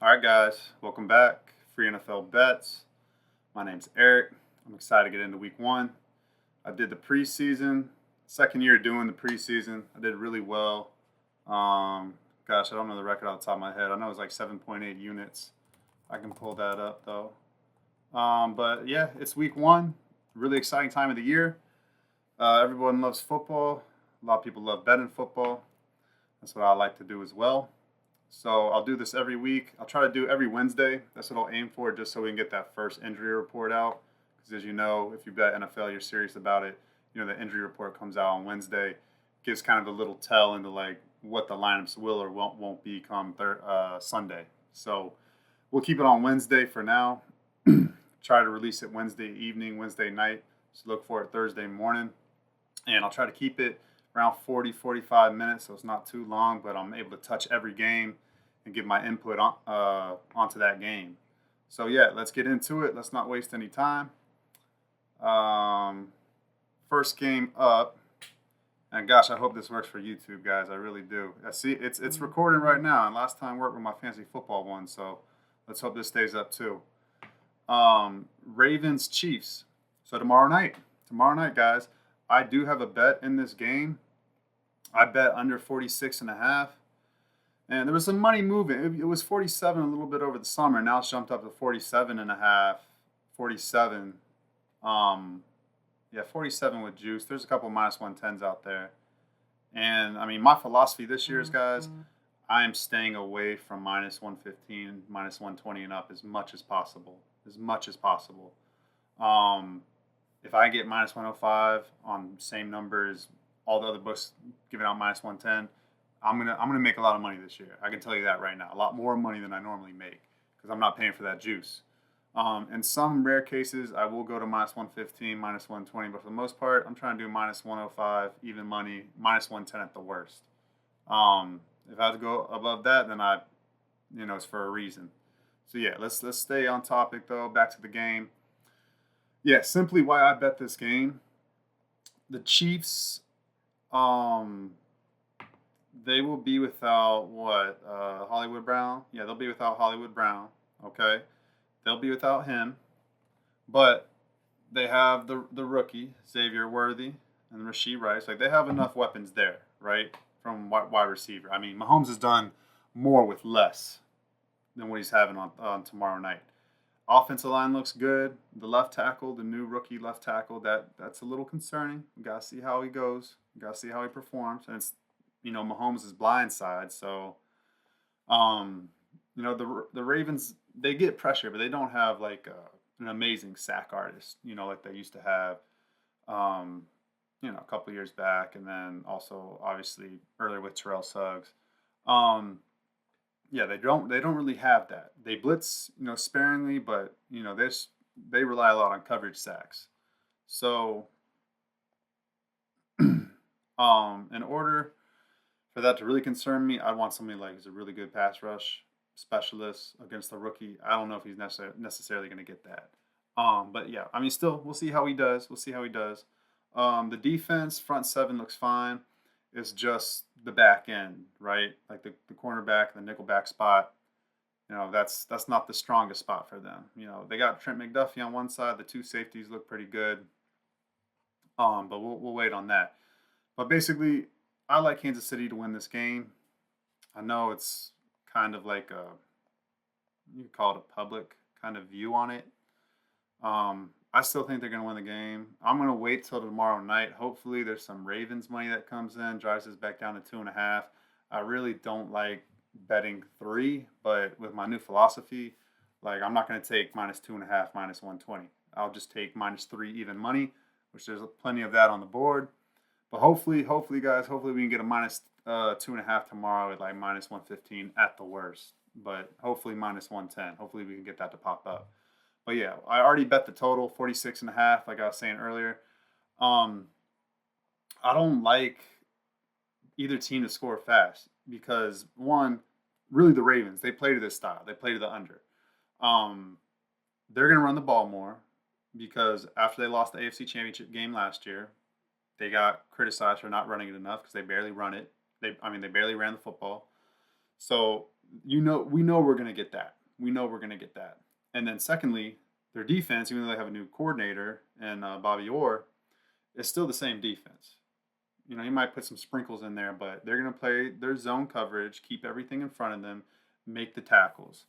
All right, guys, welcome back. Free NFL bets. My name's Eric. I'm excited to get into week one. I did the preseason, second year doing the preseason. I did really well. Um, Gosh, I don't know the record off the top of my head. I know it was like 7.8 units. I can pull that up though. But yeah, it's week one. Really exciting time of the year. Everyone loves football. A lot of people love betting football. That's what I like to do as well. So I'll do this every week. I'll try to do every Wednesday. That's what I'll aim for, just so we can get that first injury report out. Because as you know, if you bet NFL, you're serious about it. You know the injury report comes out on Wednesday, gives kind of a little tell into like what the lineups will or won't be come Sunday. So we'll keep it on Wednesday for now. Try to release it Wednesday evening, Wednesday night. So look for it Thursday morning, and I'll try to keep it around 40, 45 minutes, so it's not too long, but I'm able to touch every game and give my input onto that game. So yeah, let's get into it. Let's not waste any time. Um, First game up, and gosh, I hope this works for YouTube, guys. I really do. I see it's recording right now, and last time worked with my fantasy football one, so let's hope this stays up too. Ravens Chiefs. So tomorrow night, guys, I do have a bet in this game. I bet under 46 and a half. And there was some money moving. It was 47 a little bit over the summer. Now it's jumped up to 47 and a half, 47. Um, yeah, 47 with juice. There's a couple minus 110s out there. And I mean, my philosophy this year is, guys, I am staying away from minus 115, minus 120 and up as much as possible. As much as possible. Um, if I get minus 105 on same numbers, all the other books giving out minus 110, I'm gonna make a lot of money this year. I can tell you that right now. A lot more money than I normally make because I'm not paying for that juice. In some rare cases, I will go to minus 115, minus 120, but for the most part, I'm trying to do minus 105, even money, minus 110 at the worst. If I have to go above that, then it's for a reason. So yeah, let's stay on topic though. Back to the game. Yeah, simply why I bet this game. The Chiefs, um, they will be without what? Hollywood Brown? Yeah, they'll be without Hollywood Brown. Okay. They'll be without him. But they have the rookie, Xavier Worthy, and Rashee Rice. Like, they have enough weapons there, right? From wide receiver. I mean, Mahomes has done more with less than what he's having on tomorrow night. Offensive line looks good. The left tackle, the new rookie left tackle, that's a little concerning. We gotta see how he goes. We gotta see how he performs. And it's Mahomes' blind side. So the Ravens, they get pressure, but they don't have like an amazing sack artist. Like they used to have. Um, a couple years back, and then also obviously earlier with Terrell Suggs. Um, yeah, they don't really have that. They blitz, sparingly, but they rely a lot on coverage sacks. So, in order for that to really concern me, I'd want somebody like who's a really good pass rush specialist against the rookie. I don't know if he's necessarily going to get that. But yeah, I mean, still, we'll see how he does. We'll see how he does. The defense front seven looks fine. It's just the back end, right? Like the cornerback, the nickelback spot. That's not the strongest spot for them. They got Trent McDuffie on one side. The two safeties look pretty good. But we'll wait on that. But basically, I like Kansas City to win this game. I know it's kind of like you could call it a public kind of view on it. I still think they're going to win the game. I'm going to wait till tomorrow night. Hopefully, there's some Ravens money that comes in, drives us back down to 2.5. I really don't like betting three, but with my new philosophy, like I'm not going to take minus 2.5, minus 120. I'll just take minus three even money, which there's plenty of that on the board. But hopefully, guys, hopefully we can get a minus 2.5 tomorrow at like minus 115 at the worst. But hopefully minus 110. Hopefully we can get that to pop up. But yeah, I already bet the total 46 and a half, like I was saying earlier. Um, I don't like either team to score fast because one, really the Ravens, they play to this style. They play to the under. Um, they're gonna run the ball more because after they lost the AFC Championship game last year, they got criticized for not running it enough because they barely run it. They barely ran the football. So we know we're going to get that. We know we're going to get that. And then secondly, their defense, even though they have a new coordinator and Bobby Orr, is still the same defense. You know, he might put some sprinkles in there, but they're going to play their zone coverage, keep everything in front of them, make the tackles.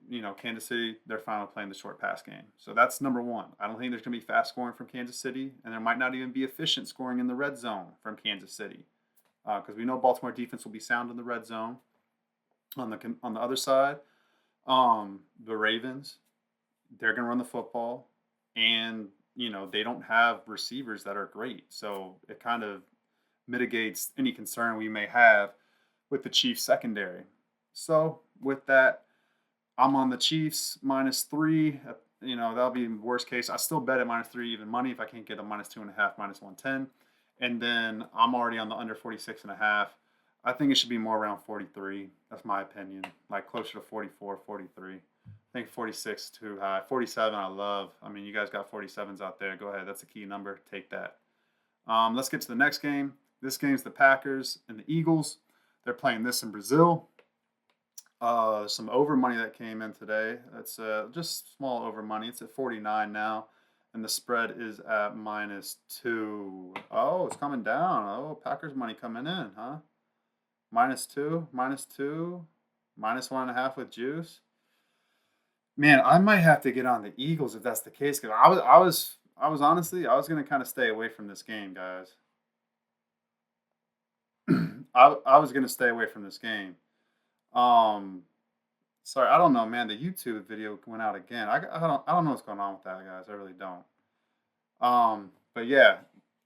You know, Kansas City, they're finally playing the short pass game. So that's number one. I don't think there's going to be fast scoring from Kansas City, and there might not even be efficient scoring in the red zone from Kansas City, because we know Baltimore defense will be sound in the red zone. On the other side, the Ravens, they're going to run the football, and you know they don't have receivers that are great, so it kind of mitigates any concern we may have with the Chiefs secondary. So with that, I'm on the Chiefs -3. You know, that'll be worst case. I still bet at -3 even money if I can't get a -2.5, -110. And then I'm already on the under 46.5. I think it should be more around 43. That's my opinion. Like closer to 44, 43. I think 46 too high. 47 I love. I mean, you guys got 47s out there. Go ahead. That's a key number. Take that. Let's get to the next game. This game's the Packers and the Eagles. They're playing this in Brazil. Some over money that came in today. It's just small over money. It's at 49 now, and the spread is at -2. Oh, it's coming down. Oh, Packers money coming in, huh? -2, -2, -1.5 with juice. Man, I might have to get on the Eagles if that's the case. Cause I was honestly, I was gonna kind of stay away from this game, guys. I was gonna stay away from this game. Um, Sorry, I don't know, man. The YouTube video went out again. I don't know what's going on with that, guys. I really don't. But yeah,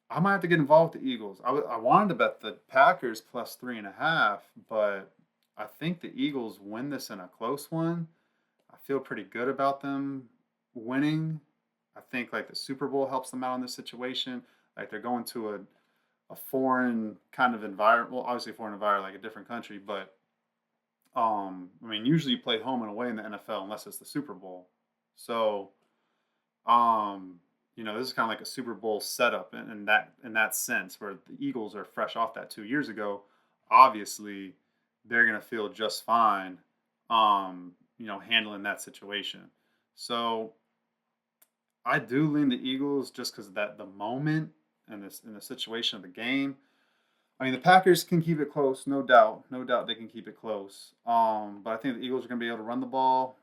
I might have to get involved with the Eagles. I wanted to bet the Packers +3.5, but I think the Eagles win this in a close one. I feel pretty good about them winning. I think like the Super Bowl helps them out in this situation. Like they're going to a foreign kind of environment. Well, obviously foreign environment, like a different country, but I mean, usually you play home and away in the NFL unless it's the Super Bowl. So, um, you know, this is kind of like a Super Bowl setup in that sense, where the Eagles are fresh off that 2 years ago. Obviously, they're gonna feel just fine, you know, handling that situation. So I do lean the Eagles just because of that the moment and this in the situation of the game. I mean, the Packers can keep it close, no doubt. No doubt they can keep it close. But I think the Eagles are going to be able to run the ball.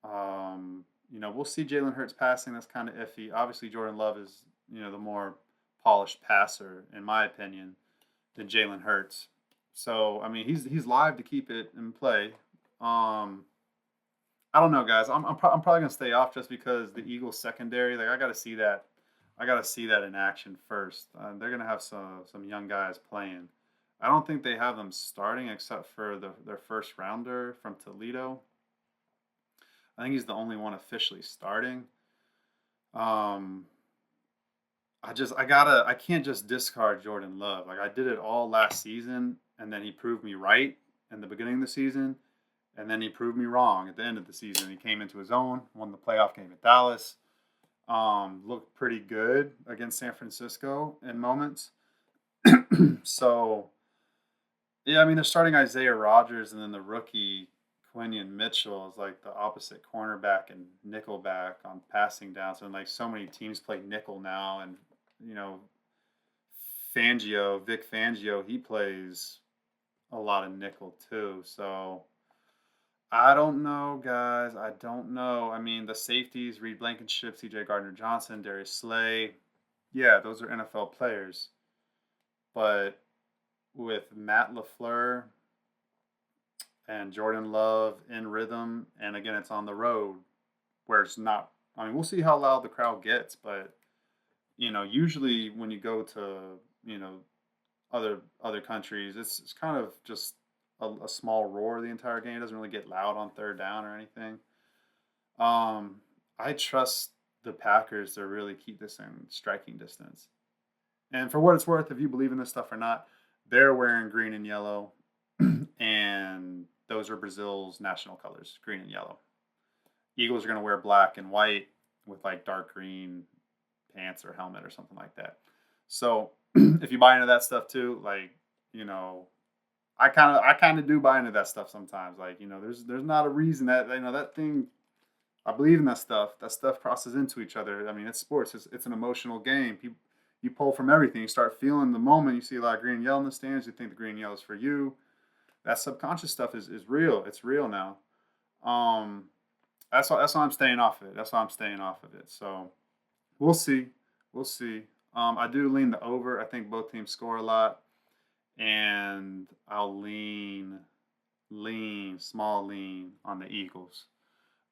You know, we'll see Jalen Hurts passing. That's kind of iffy. Obviously, Jordan Love is, you know, the more polished passer, in my opinion, than Jalen Hurts. So, I mean, he's live to keep it in play. Um, I don't know, guys. I'm probably gonna stay off just because the Eagles secondary. Like, I got to see that. I got to see that in action first. They're gonna have some young guys playing. I don't think they have them starting except for their first rounder from Toledo. I think he's the only one officially starting. Um, I can't just discard Jordan Love. Like I did it all last season, and then he proved me right in the beginning of the season, and then he proved me wrong at the end of the season. He came into his own, won the playoff game at Dallas. Looked pretty good against San Francisco in moments. So yeah, I mean they're starting Isaiah Rodgers and then the rookie Quinion Mitchell is like the opposite cornerback and nickelback on passing down. So like so many teams play nickel now, and you know Vic Fangio, he plays a lot of nickel too. So I don't know, guys. I don't know. I mean, the safeties, Reed Blankenship, C.J. Gardner-Johnson, Darius Slay, yeah, those are NFL players. But with Matt LaFleur and Jordan Love in rhythm, and again, it's on the road where it's not. I mean, we'll see how loud the crowd gets, but you know, usually when you go to you know other countries, it's kind of just a small roar the entire game. It doesn't really get loud on third down or anything. I trust the Packers to really keep this in striking distance. And for what it's worth, if you believe in this stuff or not, they're wearing green and yellow, and those are Brazil's national colors, green and yellow. Eagles are going to wear black and white with like dark green pants or helmet or something like that. So if you buy into that stuff too, like, you know, I kind of do buy into that stuff sometimes. Like, there's not a reason that that thing. I believe in that stuff. That stuff crosses into each other. I mean, it's sports. It's an emotional game. You pull from everything. You start feeling the moment. You see a lot of green and yellow in the stands. You think the green and yellow is for you. That subconscious stuff is real. It's real now. Um, that's why I'm staying off of it. That's why I'm staying off of it. So we'll see. We'll see. I do lean the over. I think both teams score a lot, and I'll small lean on the Eagles.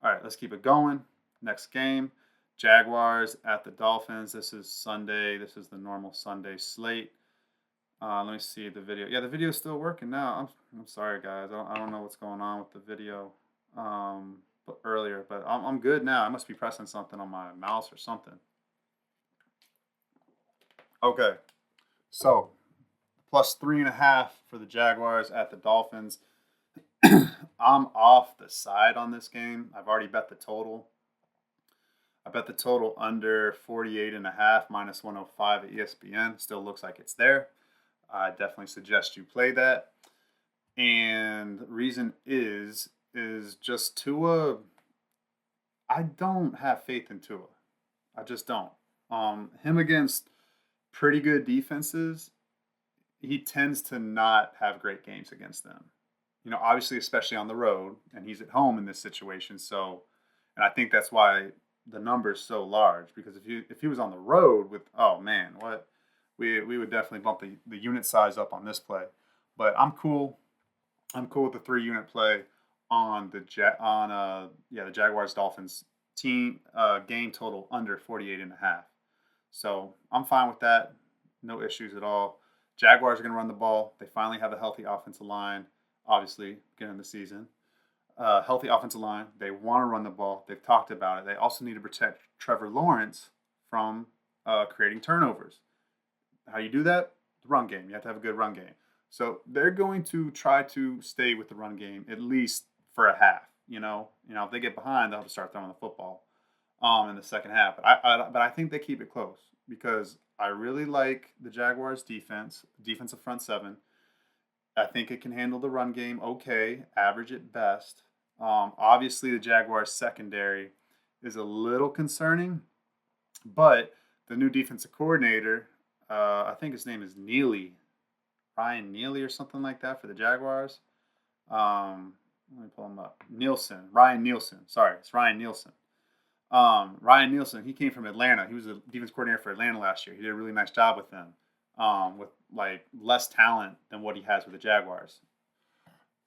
All right, let's keep it going. Next game, Jaguars at the Dolphins. This is Sunday. This is the normal Sunday slate. Let me see the video. Yeah, the video is still working now. I'm sorry, guys. I don't know what's going on with the video but earlier, but I'm good now. I must be pressing something on my mouse or something. Okay, so plus 3.5 for the Jaguars at the Dolphins. I'm off the side on this game. I've already bet the total. I bet the total under 48.5 minus 105 at ESPN. Still looks like it's there. I definitely suggest you play that. And the reason is just Tua. I don't have faith in Tua. I just don't. Him against pretty good defenses, he tends to not have great games against them. Obviously, especially on the road, and he's at home in this situation. So, and I think that's why the number is so large, because if he was on the road with, oh man, what we would definitely bump the unit size up on this play. But I'm cool. I'm cool with the 3-unit play on the Jaguars Dolphins team game total under 48.5. So I'm fine with that. No issues at all. Jaguars are going to run the ball. They finally have a healthy offensive line. Obviously, beginning of the season. Healthy offensive line. They want to run the ball. They've talked about it. They also need to protect Trevor Lawrence from creating turnovers. How you do that? The run game. You have to have a good run game. So they're going to try to stay with the run game at least for a half. If they get behind, they'll have to start throwing the football in the second half. But I think they keep it close because I really like the Jaguars' defensive front seven. I think it can handle the run game okay, average at best. Obviously, the Jaguars' secondary is a little concerning, but the new defensive coordinator, I think his name is Ryan Neely or something like that for the Jaguars. Let me pull him up. Ryan Nielsen. Sorry, it's Ryan Nielsen. Ryan Nielsen, he came from Atlanta. He was a defense coordinator for Atlanta last year. He did a really nice job with them, with like less talent than what he has with the Jaguars,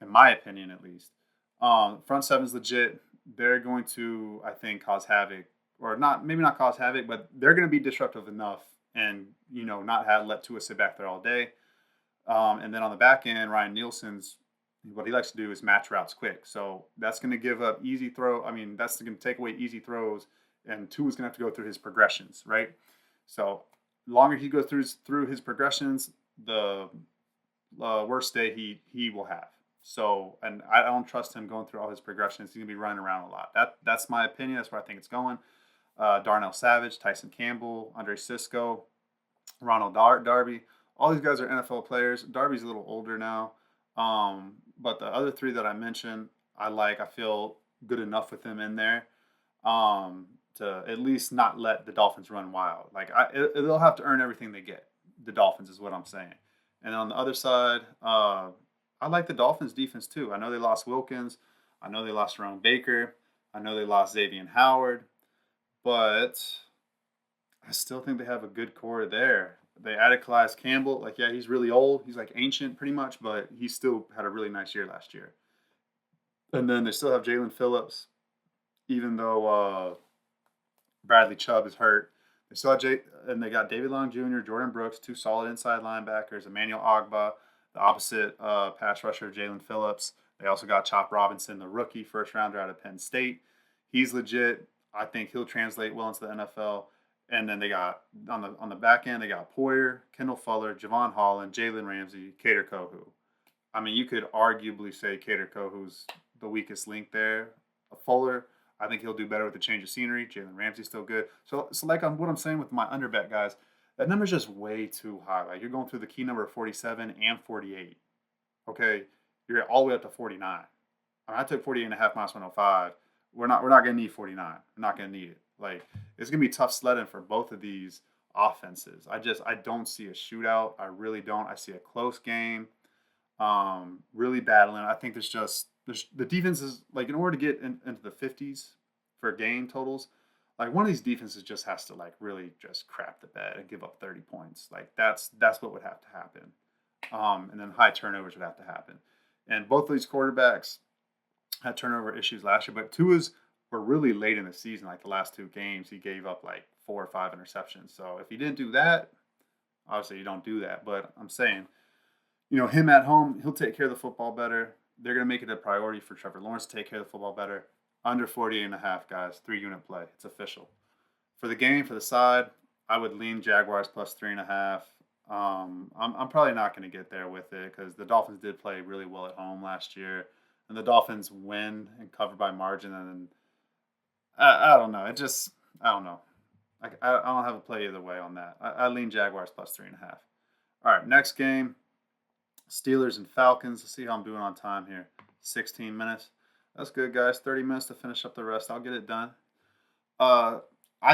in my opinion, at least. Front seven's legit. They're going to, I think, cause havoc, or maybe not cause havoc, but they're going to be disruptive enough, and not let Tua sit back there all day. And then on the back end, Ryan Nielsen's, what he likes to do is match routes quick. So that's going to give up easy throw. I mean, that's going to take away easy throws, and Tua's going to have to go through his progressions, right? So the longer he goes through his progressions, the worse day he will have. So, and I don't trust him going through all his progressions. He's going to be running around a lot. That's my opinion. That's where I think it's going. Darnell Savage, Tyson Campbell, Andre Cisco, Ronald Darby. All these guys are NFL players. Darby's a little older now. But the other three that I mentioned, I feel good enough with them in there to at least not let the Dolphins run wild. They'll have to earn everything they get. The Dolphins is what I'm saying. And on the other side, I like the Dolphins defense too. I know they lost Wilkins. I know they lost Jerome Baker. I know they lost Xavier Howard. But I still think they have a good core there. They added Calais Campbell. He's really old. He's ancient pretty much, but he still had a really nice year last year. And then they still have Jalen Phillips, even though Bradley Chubb is hurt. They still have and they got David Long Jr., Jordan Brooks, two solid inside linebackers, Emmanuel Ogbah, the opposite pass rusher of Jalen Phillips. They also got Chop Robinson, the rookie first rounder out of Penn State. He's legit. I think he'll translate well into the NFL. And then they got on the back end, they got Poyer, Kendall Fuller, Javon Holland, Jalen Ramsey, Kader Kohou. I mean, you could arguably say Kader Kohou's the weakest link there. Fuller, I think he'll do better with the change of scenery. Jalen Ramsey's still good. So what I'm saying with my underbet guys, that number's just way too high. You're going through the key number of 47 and 48. Okay, you're all the way up to 49. I took 48.5 minus 105. We're not gonna need 49. We're not gonna need it. Like, it's gonna be tough sledding for both of these offenses. I don't see a shootout. I really don't. I see a close game. Really battling. I think there's the defense is like, in order to get into the 50s for game totals, like one of these defenses just has to like really just crap the bed and give up 30 points. Like that's what would have to happen. And then high turnovers would have to happen. And both of these quarterbacks had turnover issues last year, but Tua's were really late in the season. Like the last two games, he gave up like 4 or 5 interceptions. So if he didn't do that, obviously you don't do that. But I'm saying, him at home, he'll take care of the football better. They're going to make it a priority for Trevor Lawrence to take care of the football better. Under 48.5, guys. 3-unit play. It's official. For the game, for the side, I would lean Jaguars plus 3.5. I'm probably not going to get there with it because the Dolphins did play really well at home last year. And the Dolphins win and cover by margin. And I don't know. I don't know. I don't have a play either way on that. I lean Jaguars plus 3.5. All right, next game. Steelers and Falcons. Let's see how I'm doing on time here. 16 minutes. That's good, guys. 30 minutes to finish up the rest. I'll get it done. I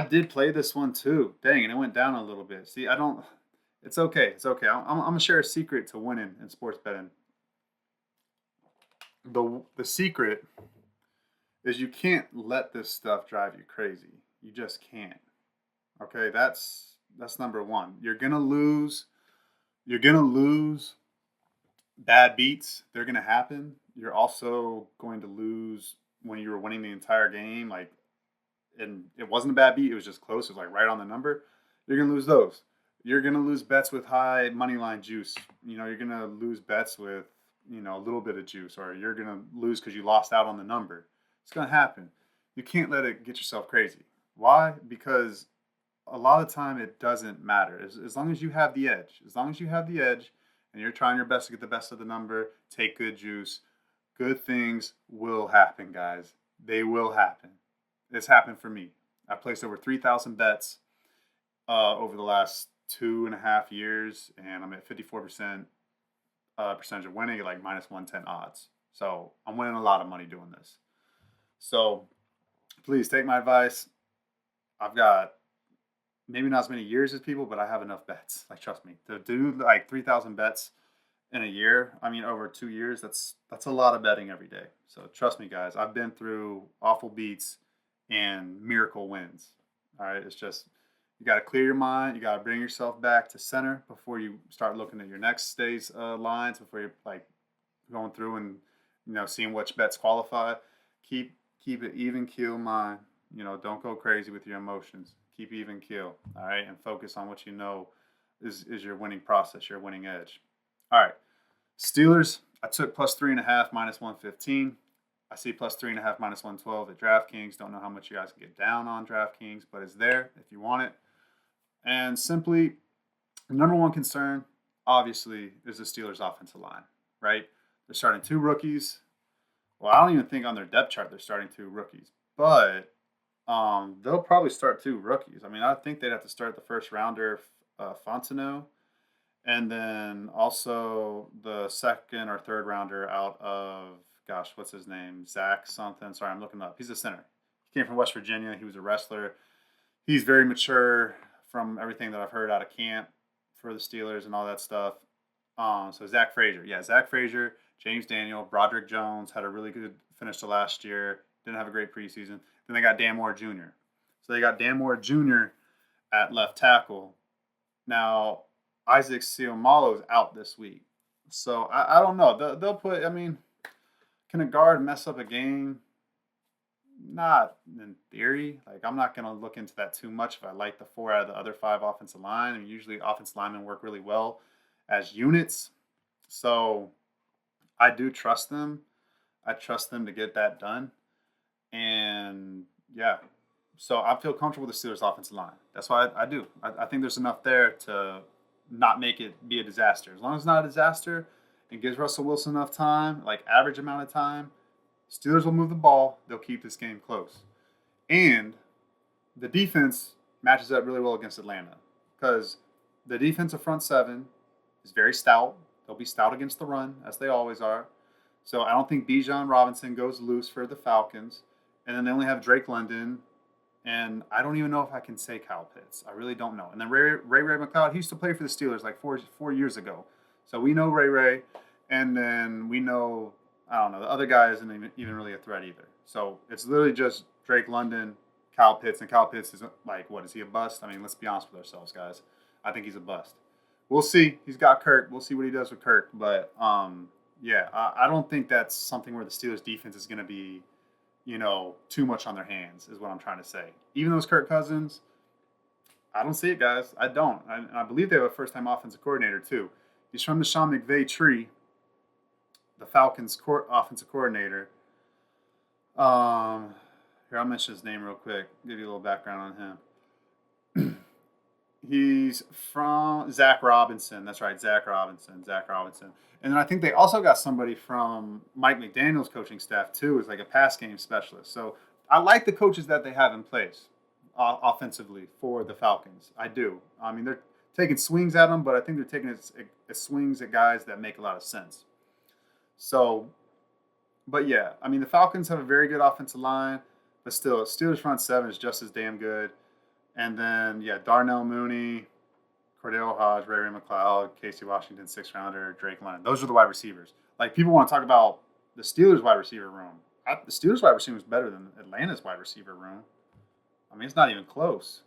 did play this one too. Dang, and it went down a little bit. See, I don't. It's okay. It's okay. I'm gonna share a secret to winning in sports betting. The secret is you can't let this stuff drive you crazy. You just can't. Okay, that's number one. You're gonna lose. You're gonna lose bad beats. They're gonna happen. You're also going to lose when you were winning the entire game. Like, and it wasn't a bad beat. It was just close. It was like right on the number. You're gonna lose those. You're gonna lose bets with high money line juice. You're gonna lose bets with a little bit of juice, or you're gonna lose because you lost out on the number. It's gonna happen. You can't let it get yourself crazy. Why? Because a lot of the time it doesn't matter. As long as you have the edge. As long as you have the edge and you're trying your best to get the best of the number, take good juice, good things will happen, guys. They will happen. It's happened for me. I placed over 3,000 bets over the last 2.5 years, and I'm at 54% percentage of winning at like minus 110 odds. So I'm winning a lot of money doing this. So please take my advice. I've got maybe not as many years as people, but I have enough bets. Like, trust me, to do like 3,000 bets in a year. I mean, over 2 years, that's a lot of betting every day. So trust me, guys. I've been through awful beats and miracle wins. All right, it's just you got to clear your mind. You got to bring yourself back to center before you start looking at your next day's lines. Before you're like going through and seeing which bets qualify. Keep it even keel mind. Don't go crazy with your emotions. Keep even keel. All right, and focus on what is your winning process, your winning edge. All right, Steelers. I took plus 3.5 minus 115. I see plus 3.5 minus 112 at DraftKings. Don't know how much you guys can get down on DraftKings, but it's there if you want it. And simply, the number one concern, obviously, is the Steelers' offensive line, right? They're starting 2 rookies. Well, I don't even think on their depth chart they're starting 2 rookies, but they'll probably start 2 rookies. I mean, I think they'd have to start the first rounder, Fontenot, and then also the second or third rounder out of, gosh, what's his name? Zach something. Sorry, I'm looking up. He's a center. He came from West Virginia. He was a wrestler. He's very mature from everything that I've heard out of camp for the Steelers and all that stuff. So Zach Frazier. Yeah, Zach Frazier, James Daniel, Broderick Jones had a really good finish to last year. Didn't have a great preseason. Then they got Dan Moore Jr. So they got Dan Moore Jr. at left tackle. Now, Isaac Seumalo is out this week. So I don't know. They'll put, I mean, can a guard mess up a game? Not in theory. Like, I'm not going to look into that too much if I like the 4 out of the other 5 offensive line. I mean, usually offensive linemen work really well as units. So I do trust them. I trust them to get that done. And yeah, so I feel comfortable with the Steelers' offensive line. That's why I do. I think there's enough there to not make it be a disaster. As long as it's not a disaster and gives Russell Wilson enough time, like average amount of time, Steelers will move the ball. They'll keep this game close. And the defense matches up really well against Atlanta because the defensive front 7 is very stout. They'll be stout against the run, as they always are. So I don't think Bijan Robinson goes loose for the Falcons. And then they only have Drake London. And I don't even know if I can say Kyle Pitts. I really don't know. And then Ray McCloud, he used to play for the Steelers like four years ago. So we know Ray. And then we know, I don't know, the other guy isn't even really a threat either. So it's literally just Drake London, Kyle Pitts. And Kyle Pitts is like, what, is he a bust? I mean, let's be honest with ourselves, guys. I think he's a bust. We'll see. He's got Kirk. We'll see what he does with Kirk. But, yeah, I don't think that's something where the Steelers defense is going to be, too much on their hands is what I'm trying to say. Even though it's Kirk Cousins, I don't see it, guys. I don't. And I believe they have a first-time offensive coordinator, too. He's from the Sean McVay tree, the Falcons offensive coordinator. Here, I'll mention his name real quick, give you a little background on him. He's from Zach Robinson. That's right, Zach Robinson. And then I think they also got somebody from Mike McDaniel's coaching staff, too, as like a pass game specialist. So I like the coaches that they have in place offensively for the Falcons. I do. I mean, they're taking swings at them, but I think they're taking swings at guys that make a lot of sense. So, but yeah, I mean, the Falcons have a very good offensive line, but still, Steelers front seven is just as damn good. And then, yeah, Darnell Mooney, Cordell Hodge, Ray McCloud, Casey Washington, 6th rounder, Drake London. Those are the wide receivers. Like, people want to talk about the Steelers wide receiver room. The Steelers wide receiver is better than Atlanta's wide receiver room. I mean, it's not even close.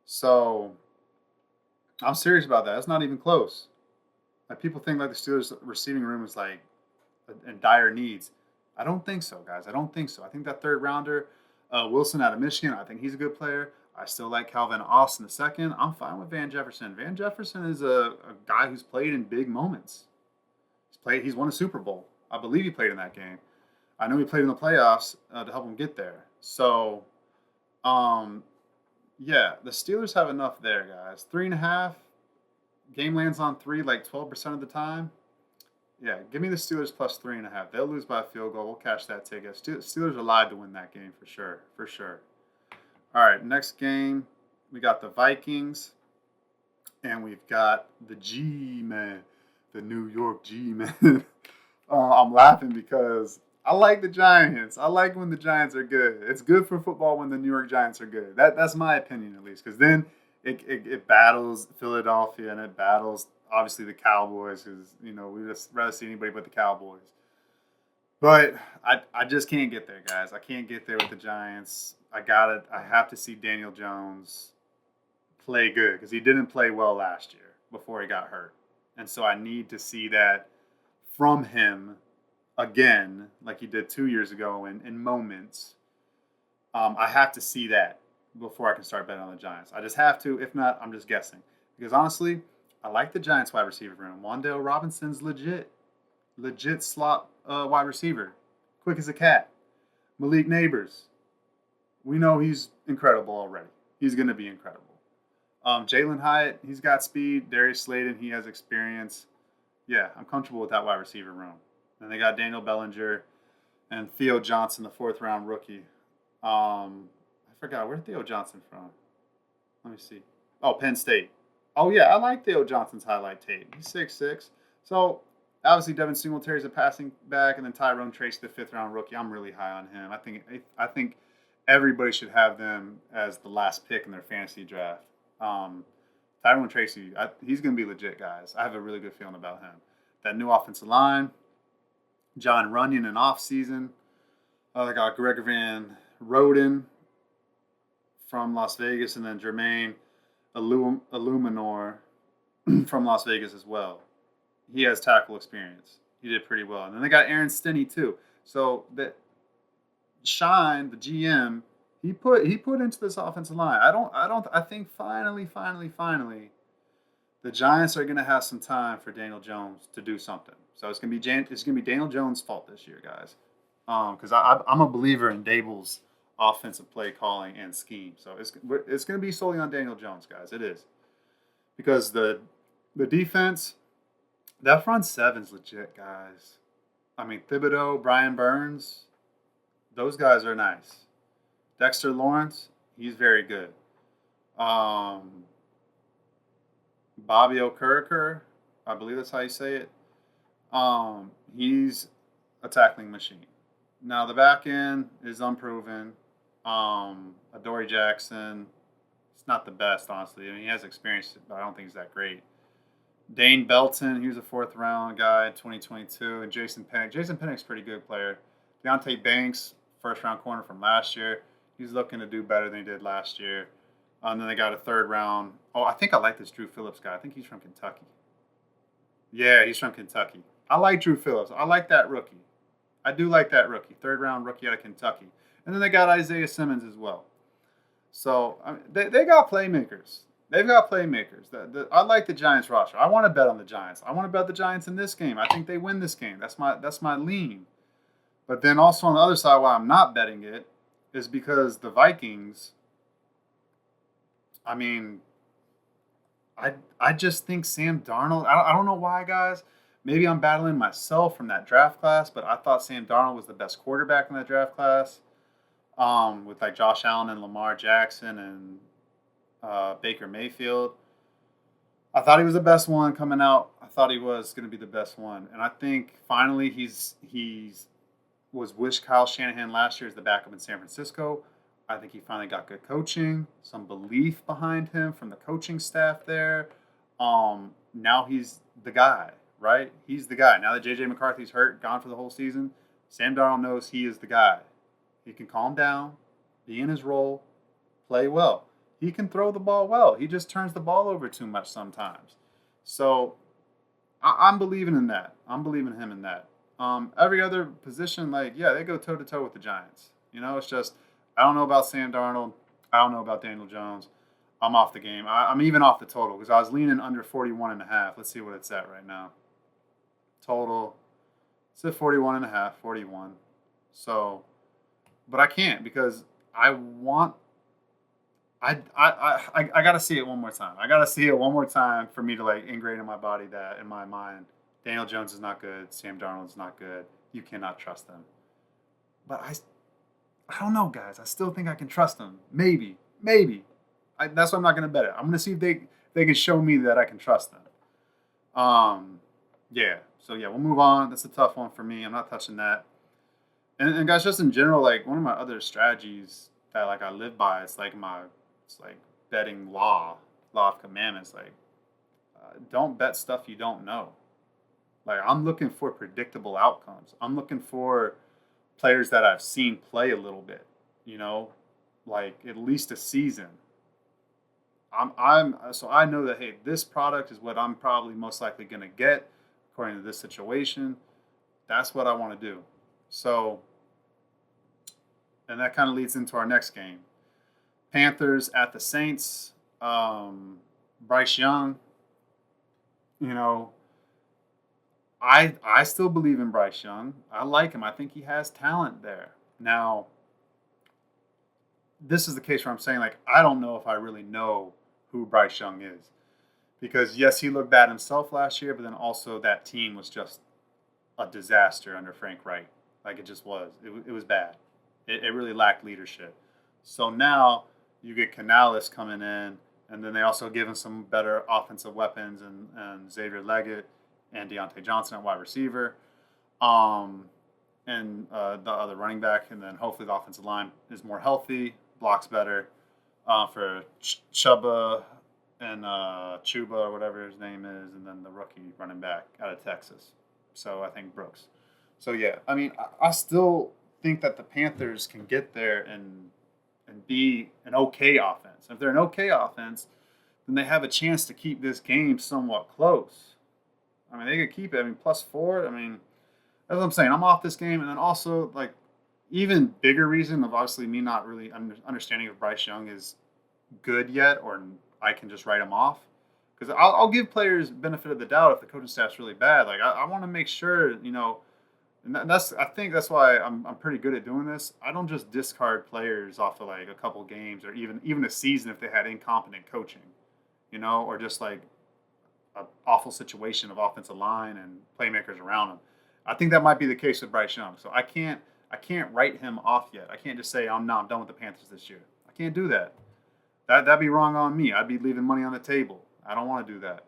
So, I'm serious about that. It's not even close. Like, people think like the Steelers receiving room is like in dire needs. I don't think so, guys. I don't think so. I think that 3rd rounder, Wilson out of Michigan, I think he's a good player. I still like Calvin Austin II. I'm fine with Van Jefferson. Van Jefferson is a guy who's played in big moments. He's won a Super Bowl. I believe he played in that game. I know he played in the playoffs to help him get there. So, yeah, the Steelers have enough there, guys. 3.5. Game lands on 3 like 12% of the time. Yeah, give me the Steelers plus 3.5. They'll lose by a field goal. We'll cash that ticket. Steelers are live to win that game for sure. For sure. All right, next game, we got the Vikings, and we've got the G-Man, the New York G-Man. I'm laughing because I like the Giants. I like when the Giants are good. It's good for football when the New York Giants are good. That's my opinion, at least, because then it battles Philadelphia, and it battles, obviously, the Cowboys, because, we just rather see anybody but the Cowboys. But I just can't get there, guys. I can't get there with the Giants. I have to see Daniel Jones play good because he didn't play well last year before he got hurt. And so I need to see that from him again, like he did 2 years ago in moments. I have to see that before I can start betting on the Giants. I just have to. If not, I'm just guessing. Because honestly, I like the Giants wide receiver room. Wan'Dale Robinson's legit slot wide receiver. Quick as a cat. Malik Neighbors. We know he's incredible already. He's going to be incredible. Jalen Hyatt, he's got speed. Darius Slayton, he has experience. Yeah, I'm comfortable with that wide receiver room. And they got Daniel Bellinger and Theo Johnson, the 4th-round rookie. I forgot, where's Theo Johnson from? Let me see. Oh, Penn State. Oh, yeah, I like Theo Johnson's highlight tape. He's 6'6". So, obviously, Devin Singletary's a passing back, and then Tyrone Tracy, the 5th-round rookie. I'm really high on him. I think everybody should have them as the last pick in their fantasy draft. Tyrone Tracy, he's going to be legit, guys. I have a really good feeling about him. That new offensive line, John Runyon in offseason. They got Greg Van Roden from Las Vegas, and then Jermaine Illuminor from Las Vegas as well. He has tackle experience. He did pretty well. And then they got Aaron Stinney too. So that Shine, the GM, he put into this offensive line. I think finally, the Giants are going to have some time for Daniel Jones to do something. So it's going to be Daniel Jones' fault this year, guys. Because I'm a believer in Dable's offensive play calling and scheme. So it's going to be solely on Daniel Jones, guys. It is. Because the defense, that front seven's legit, guys. I mean, Thibodeau, Brian Burns, those guys are nice. Dexter Lawrence, he's very good. Bobby Okereke, I believe that's how you say it. He's a tackling machine. Now the back end is unproven. Adoree Jackson, it's not the best, honestly. I mean, he has experience, but I don't think he's that great. Dane Belton, he was a fourth round guy in 2022, and Jason Pennick. Jason Pennick's a pretty good player. Deonte Banks, first round corner from last year. He's looking to do better than he did last year. And then they got a third round. Oh, I think I like this Drew Phillips guy. I think he's from Kentucky. Yeah, he's from Kentucky. I like Drew Phillips. I like that rookie. I do like that rookie. Third round rookie out of Kentucky. And then they got Isaiah Simmons as well. So I mean, they got playmakers. They've got playmakers. I like the Giants roster. I want to bet on the Giants. I want to bet the Giants in this game. I think they win this game. That's my lean. But then also on the other side, why I'm not betting it is because the Vikings. I mean, I just think Sam Darnold. I don't know why, guys. Maybe I'm battling myself from that draft class, but I thought Sam Darnold was the best quarterback in that draft class. With like Josh Allen and Lamar Jackson and Baker Mayfield. I thought he was the best one coming out. I thought he was going to be the best one, and I think finally he's was with Kyle Shanahan last year as the backup in San Francisco. I think he finally got good coaching, some belief behind him from the coaching staff there. Now he's the guy, right? He's the guy. Now that JJ McCarthy's hurt, gone for the whole season, Sam Darnold knows he is the guy. He can calm down, be in his role, play well. He can throw the ball well. He just turns the ball over too much sometimes. So I'm believing in that. I'm believing him in that. Every other position, like, yeah, they go toe to toe with the Giants. It's just, I don't know about Sam Darnold. I don't know about Daniel Jones. I'm off the game. I'm even off the total because I was leaning under 41.5. Let's see what it's at right now. Total, it's at 41.5, 41. So, but I can't because I got to see it one more time. I got to see it one more time for me to like ingrain in my body that in my mind, Daniel Jones is not good. Sam Darnold is not good. You cannot trust them. But I don't know, guys. I still think I can trust them. Maybe. That's why I'm not going to bet it. I'm going to see if they can show me that I can trust them. Yeah. So yeah, we'll move on. That's a tough one for me. I'm not touching that. And guys, just in general, like one of my other strategies that like I live by, it's like betting law of commandments. Like, don't bet stuff you don't know. Like I'm looking for predictable outcomes. I'm looking for players that I've seen play a little bit. Like at least a season. So I know that hey, this product is what I'm probably most likely going to get according to this situation. That's what I want to do. So, and that kind of leads into our next game. Panthers at the Saints. Bryce Young. I still believe in Bryce Young. I like him. I think he has talent there. Now, this is the case where I'm saying, like, I don't know if I really know who Bryce Young is. Because, yes, he looked bad himself last year, but then also that team was just a disaster under Frank Reich. Like, it just was. It was bad. It really lacked leadership. So now you get Canales coming in, and then they also give him some better offensive weapons and Xavier Leggett and Deontay Johnson at wide receiver. And the other running back, and then hopefully the offensive line is more healthy, blocks better for Chuba and Chuba or whatever his name is, and then the rookie running back out of Texas. So I think Brooks. So yeah, I mean, I still think that the Panthers can get there and be an okay offense. If they're an okay offense, then they have a chance to keep this game somewhat close. I mean, they could keep it. I mean, +4. I mean, that's what I'm saying. I'm off this game, and then also like even bigger reason of obviously me not really understanding if Bryce Young is good yet, or I can just write him off. Because I'll give players benefit of the doubt if the coaching staff's really bad. Like I want to make sure, and I think that's why I'm pretty good at doing this. I don't just discard players off of like a couple games or even a season if they had incompetent coaching, or just like an awful situation of offensive line and playmakers around him. I think that might be the case with Bryce Young. So I can't write him off yet. I can't just say I'm done with the Panthers this year. I can't do that. That'd be wrong on me. I'd be leaving money on the table. I don't want to do that.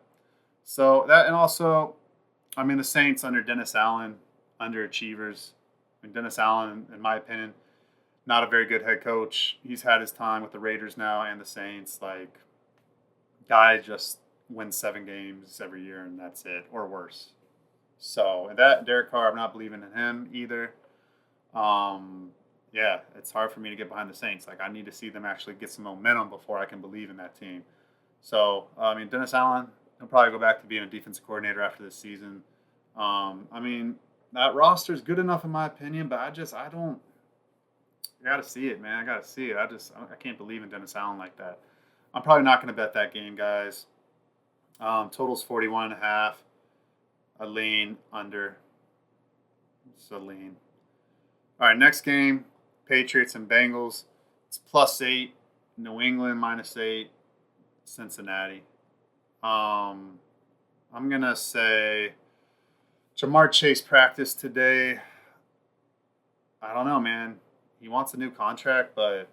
So that, and also, I mean, the Saints under Dennis Allen, underachievers. I mean, Dennis Allen, in my opinion, not a very good head coach. He's had his time with the Raiders now and the Saints. Like, guy just wins 7 games every year and that's it, or worse. So, and that Derek Carr, I'm not believing in him either. Um, yeah, it's hard for me to get behind the Saints. Like, I need to see them actually get some momentum before I can believe in that team. So, I mean, Dennis Allen, he'll probably go back to being a defensive coordinator after this season. I mean, that roster is good enough in my opinion, but I don't. I gotta see it, man. I gotta see it. I can't believe in Dennis Allen like that. I'm probably not gonna bet that game, guys. Total's 41.5. A lean under. It's a lean. All right, next game, Patriots and Bengals. It's +8. New England -8. Cincinnati. I'm gonna say Jamar Chase practiced today. I don't know, man. He wants a new contract, but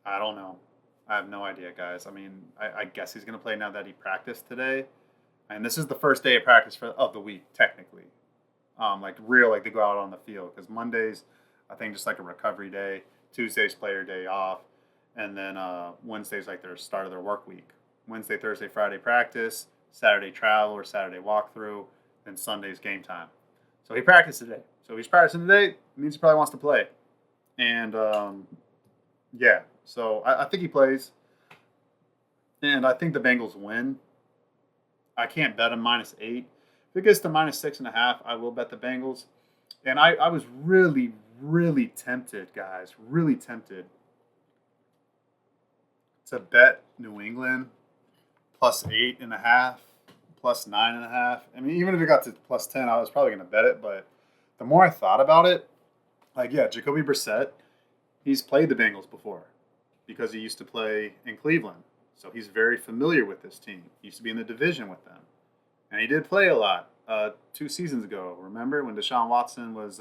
I don't know. I have no idea, guys. I mean, I guess he's gonna play now that he practiced today, and this is the first day of practice of the week, technically. Like real, like they go out on the field because Mondays, I think just like a recovery day. Tuesdays player day off, and then Wednesdays like their start of their work week. Wednesday, Thursday, Friday practice, Saturday travel or Saturday walkthrough, and Sunday's game time. So he practiced today. So he's practicing today. It means he probably wants to play. And yeah, so I think he plays. And I think the Bengals win. I can't bet him -8. If it gets to -6.5, I will bet the Bengals. And I was really, really tempted, guys, really tempted to bet New England +8.5, +9.5. I mean, even if it got to +10, I was probably going to bet it. But the more I thought about it, like, yeah, Jacoby Brissett, he's played the Bengals before because he used to play in Cleveland. So he's very familiar with this team. He used to be in the division with them. And he did play a lot 2 seasons ago. Remember when Deshaun Watson was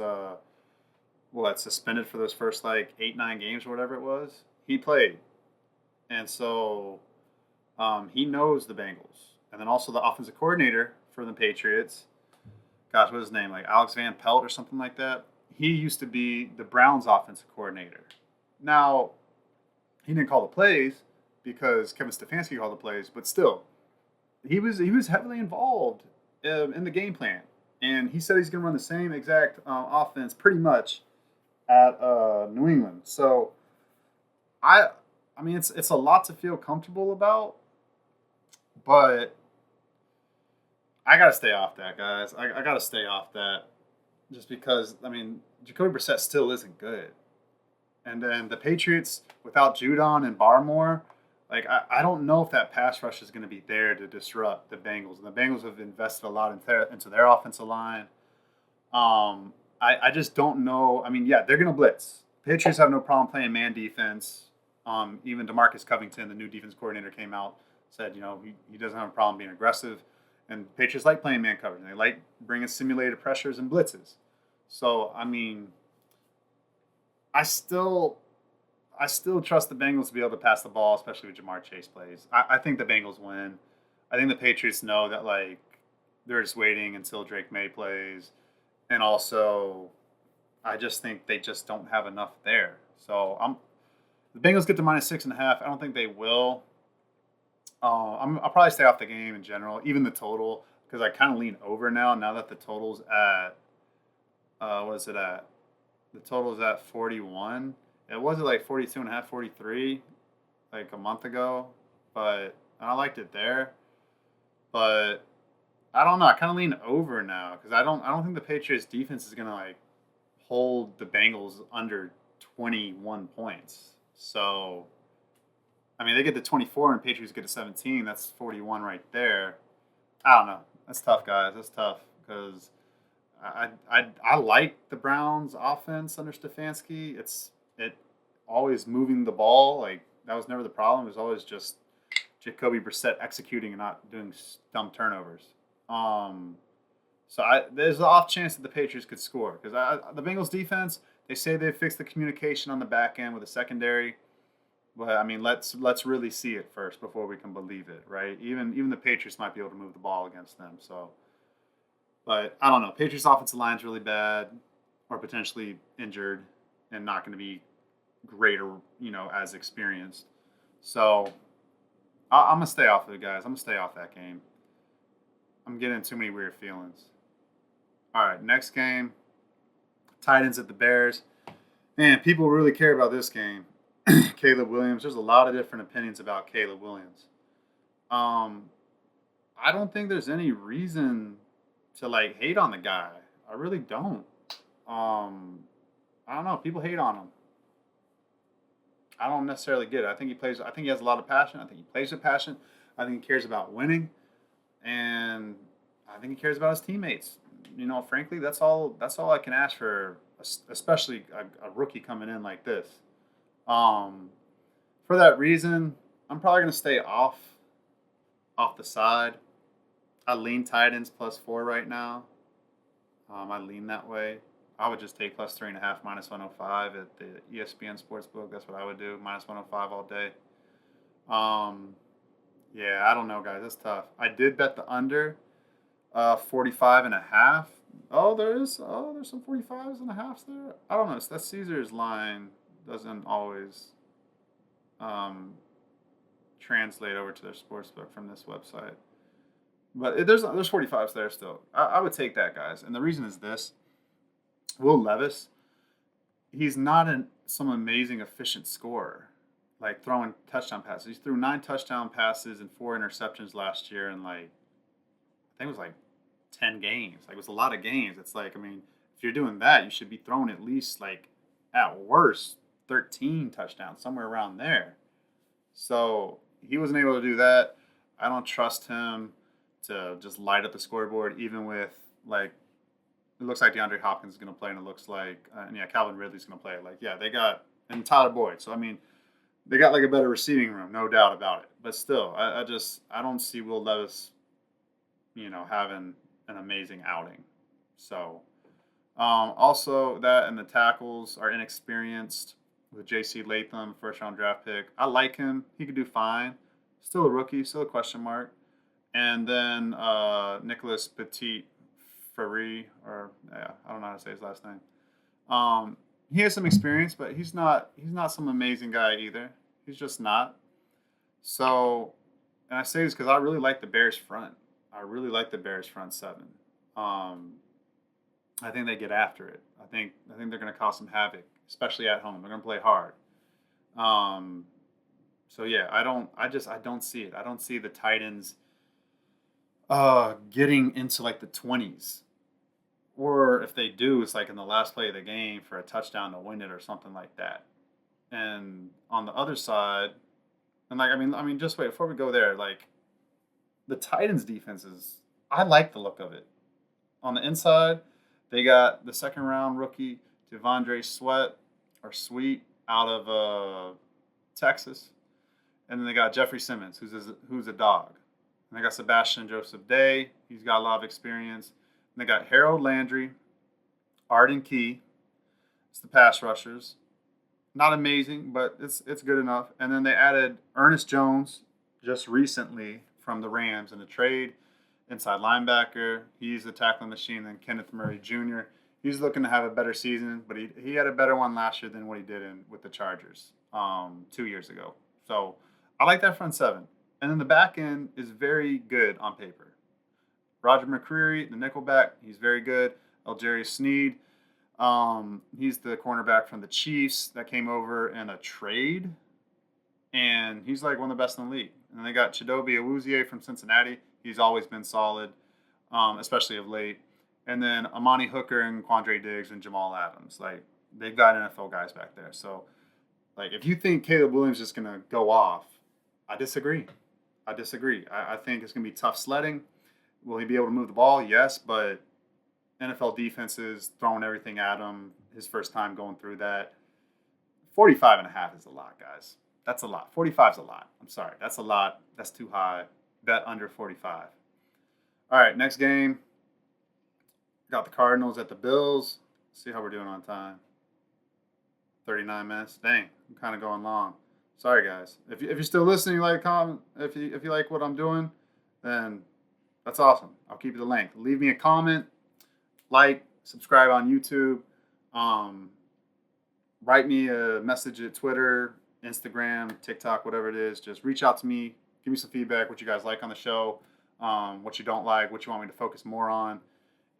suspended for those first like 8-9 games or whatever it was? He played. And so he knows the Bengals. And then also the offensive coordinator for the Patriots, gosh, what's his name? Like Alex Van Pelt or something like that. He used to be the Browns offensive coordinator. Now, he didn't call the plays because Kevin Stefanski called the plays, but still, he was heavily involved in the game plan. And he said he's going to run the same exact offense pretty much at New England. So I mean, it's a lot to feel comfortable about, but I got to stay off that, guys. I got to stay off that just because, I mean, Jacoby Brissett still isn't good. And then the Patriots, without Judon and Barmore, like, I don't know if that pass rush is going to be there to disrupt the Bengals. And the Bengals have invested a lot into their offensive line. I just don't know. I mean, yeah, they're going to blitz. Patriots have no problem playing man defense. Even DeMarcus Covington, the new defense coordinator, came out, said, he doesn't have a problem being aggressive. And Patriots like playing man coverage. They like bringing simulated pressures and blitzes. So, I mean, I still trust the Bengals to be able to pass the ball, especially with Jamar Chase plays. I think the Bengals win. I think the Patriots know that, like, they're just waiting until Drake May plays. And also, I just think they just don't have enough there. So, the Bengals get to -6.5. I don't think they will. I'll probably stay off the game in general, even the total, because I kind of lean over now that the total's at, what is it at? The total is at 41. It was like 42.5, 43, like a month ago, but I liked it there. But I don't know. I kind of lean over now because I don't think the Patriots defense is gonna like hold the Bengals under 21 points. So, I mean, they get to 24 and Patriots get to 17. That's 41 right there. I don't know. That's tough, guys. That's tough because I like the Browns' offense under Stefanski. It always moving the ball. Like, that was never the problem. It was always just Jacoby Brissett executing and not doing dumb turnovers. So there's an off chance that the Patriots could score because the Bengals defense, they say they fixed the communication on the back end with the secondary. But I mean, let's really see it first before we can believe it, right? Even the Patriots might be able to move the ball against them. So, but I don't know. Patriots offensive line's really bad, or potentially injured, and not going to be great or as experienced. So I'm gonna stay off of it, guys. I'm gonna stay off that game. I'm getting too many weird feelings. All right, next game. Titans at the Bears. Man, people really care about this game. Caleb Williams. There's a lot of different opinions about Caleb Williams. Um, I don't think there's any reason to like hate on the guy. I really don't. Um, I don't know. People hate on him. I don't necessarily get it. I think he plays. I think he has a lot of passion. I think he plays with passion. I think he cares about winning, and I think he cares about his teammates. Frankly, that's all. That's all I can ask for, especially a rookie coming in like this. Um, for that reason, I'm probably gonna stay off the side. I lean Titans +4 right now. I lean that way. I would just take +3.5 -105 at the ESPN Sportsbook. That's what I would do. -105 all day. Um, yeah, I don't know, guys. That's tough. I did bet the under 45.5. Oh, there's some 45s and a halves there. I don't know. It's that Caesar's line doesn't always um, translate over to their sportsbook from this website. But there's 45s there still. I would take that, guys. And the reason is this. Will Levis, he's not some amazing efficient scorer, like throwing touchdown passes. He threw 9 touchdown passes and 4 interceptions last year in like, I think it was like 10 games. Like, it was a lot of games. It's like, I mean, if you're doing that, you should be throwing at least like, at worst, 13 touchdowns, somewhere around there. So he wasn't able to do that. I don't trust him to just light up the scoreboard, even with like, it looks like DeAndre Hopkins is going to play, and it looks like, and yeah, Calvin Ridley's going to play. Like, yeah, they got, and Tyler Boyd. So, I mean, they got like a better receiving room, no doubt about it. But still, I don't see Will Levis, having an amazing outing. So, also that and the tackles are inexperienced with J.C. Latham, first round draft pick. I like him. He could do fine. Still a rookie, still a question mark. And then Nicholas Petit Ferry, or yeah, I don't know how to say his last name. He has some experience, but he's not some amazing guy either. He's just not. So, and I say this because I really like the Bears front. I really like the Bears front seven. Um, I think they get after it. I think they're going to cause some havoc, especially at home. They're going to play hard. Um, so yeah, I don't see it. I don't see the Titans getting into like the 20s. Or if they do, it's like in the last play of the game for a touchdown to win it or something like that. And on the other side, and like I mean, just wait before we go there. Like the Titans' defense I like the look of it. On the inside, they got the second round rookie Devondre Sweet out of Texas, and then they got Jeffrey Simmons, who's a dog. And they got Sebastian Joseph Day. He's got a lot of experience. And they got Harold Landry, Arden Key. It's the pass rushers. Not amazing, but it's good enough. And then they added Ernest Jones just recently from the Rams in a trade, inside linebacker. He's a tackling machine than Kenneth Murray Jr. He's looking to have a better season, but he had a better one last year than what he did with the Chargers 2 years ago. So I like that front seven. And then the back end is very good on paper. Roger McCreary, the nickelback, he's very good. Algerius Sneed, he's the cornerback from the Chiefs that came over in a trade, and he's like one of the best in the league. And they got Chidobe Awuzie from Cincinnati. He's always been solid, especially of late. And then Amani Hooker and Quandre Diggs and Jamal Adams. Like, they've got NFL guys back there. So, like, if you think Caleb Williams is going to go off, I disagree. I think it's going to be tough sledding. Will he be able to move the ball? Yes, but NFL defenses throwing everything at him, his first time going through that. 45.5 is a lot, guys. That's a lot. 45 is a lot. I'm sorry. That's a lot. That's too high. Bet under 45. All right, next game. Got the Cardinals at the Bills. Let's see how we're doing on time. 39 minutes. Dang, I'm kind of going long. Sorry, guys. If you're still listening, like comment. If you like what I'm doing, then that's awesome. I'll keep you the link. Leave me a comment, like, subscribe on YouTube. Um, Write me a message at Twitter, Instagram, TikTok, whatever it is. Just reach out to me. Give me some feedback. What you guys like on the show, what you don't like, what you want me to focus more on,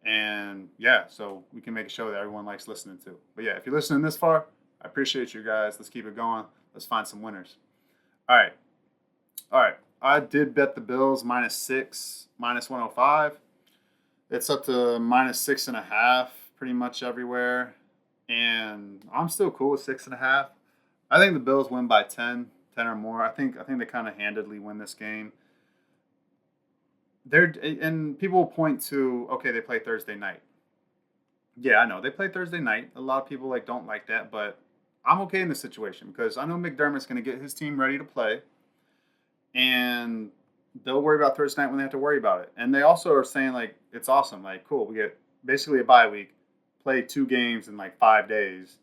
and yeah, so we can make a show that everyone likes listening to. But yeah, if you're listening this far, I appreciate you guys. Let's keep it going. Let's find some winners. All right. All right. I did bet the Bills -6, -105. It's up to -6.5 pretty much everywhere. And I'm still cool with 6.5. I think the Bills win by 10 or more. I think they kind of handedly win this game. And people will point to, okay, they play Thursday night. Yeah, I know they play Thursday night. A lot of people don't like that, but I'm okay in this situation because I know McDermott's going to get his team ready to play, and they'll worry about Thursday night when they have to worry about it. And they also are saying it's awesome, cool. We get basically a bye week, play 2 games in 5 days,